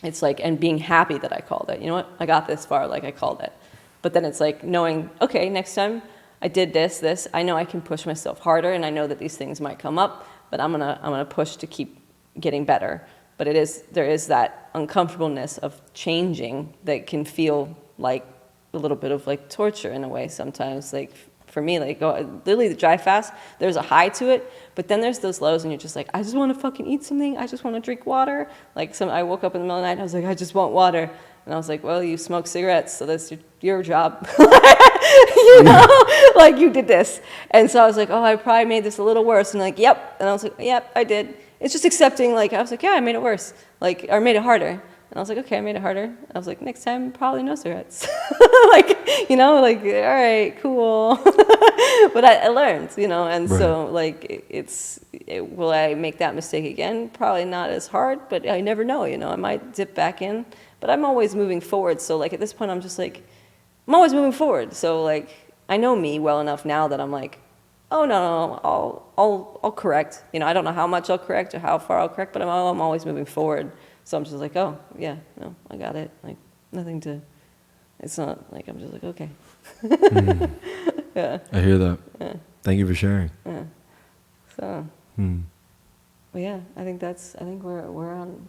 It's like, and being happy that I called it. You know what, I got this far, like I called it. But then it's like knowing, okay, next time I did this, I know I can push myself harder, and I know that these things might come up, but I'm gonna push to keep getting better. But there is that uncomfortableness of changing that can feel like a little bit of like torture in a way sometimes. Like for me, like literally the dry fast, there's a high to it, but then there's those lows and you're just like, I just want to fucking eat something, I just want to drink water. Like I woke up in the middle of the night and I was like, I just want water. And I was like, well, you smoke cigarettes, so that's your job. Like you did this. And so I was like, oh, I probably made this a little worse. And like, yep. And I was like, yep, I did. It's just accepting, like, I was like, yeah, I made it worse. Like, or made it harder. And I was like, okay, I made it harder. I was like, next time, probably no cigarettes. Like, you know, like, all right, cool. But I learned, you know, and so, like, will I make that mistake again? Probably not as hard, but I never know, you know. I might dip back in, but I'm always moving forward. So, like, at this point, I'm just like, I'm always moving forward. So, like, I know me well enough now that I'm like, oh, no, I'll correct. You know, I don't know how much I'll correct or how far I'll correct, but I'm always moving forward. So I'm just like, oh, yeah, no, I got it. Like, nothing to, it's not, like, I'm just like, okay. Yeah. I hear that. Yeah. Thank you for sharing. Yeah. So, well, yeah, I think we're on.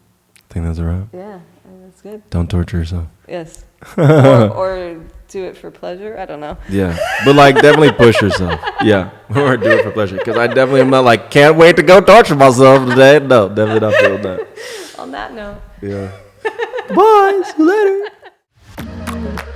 I think that's a wrap. Yeah, I think that's good. Don't torture yourself. Yes. or do it for pleasure. I don't know. Yeah, but like definitely push yourself. Yeah, or do it for pleasure. Because I definitely am not like, can't wait to go torture myself today. No, definitely not feeling that. On that note. Yeah. Bye. See you later.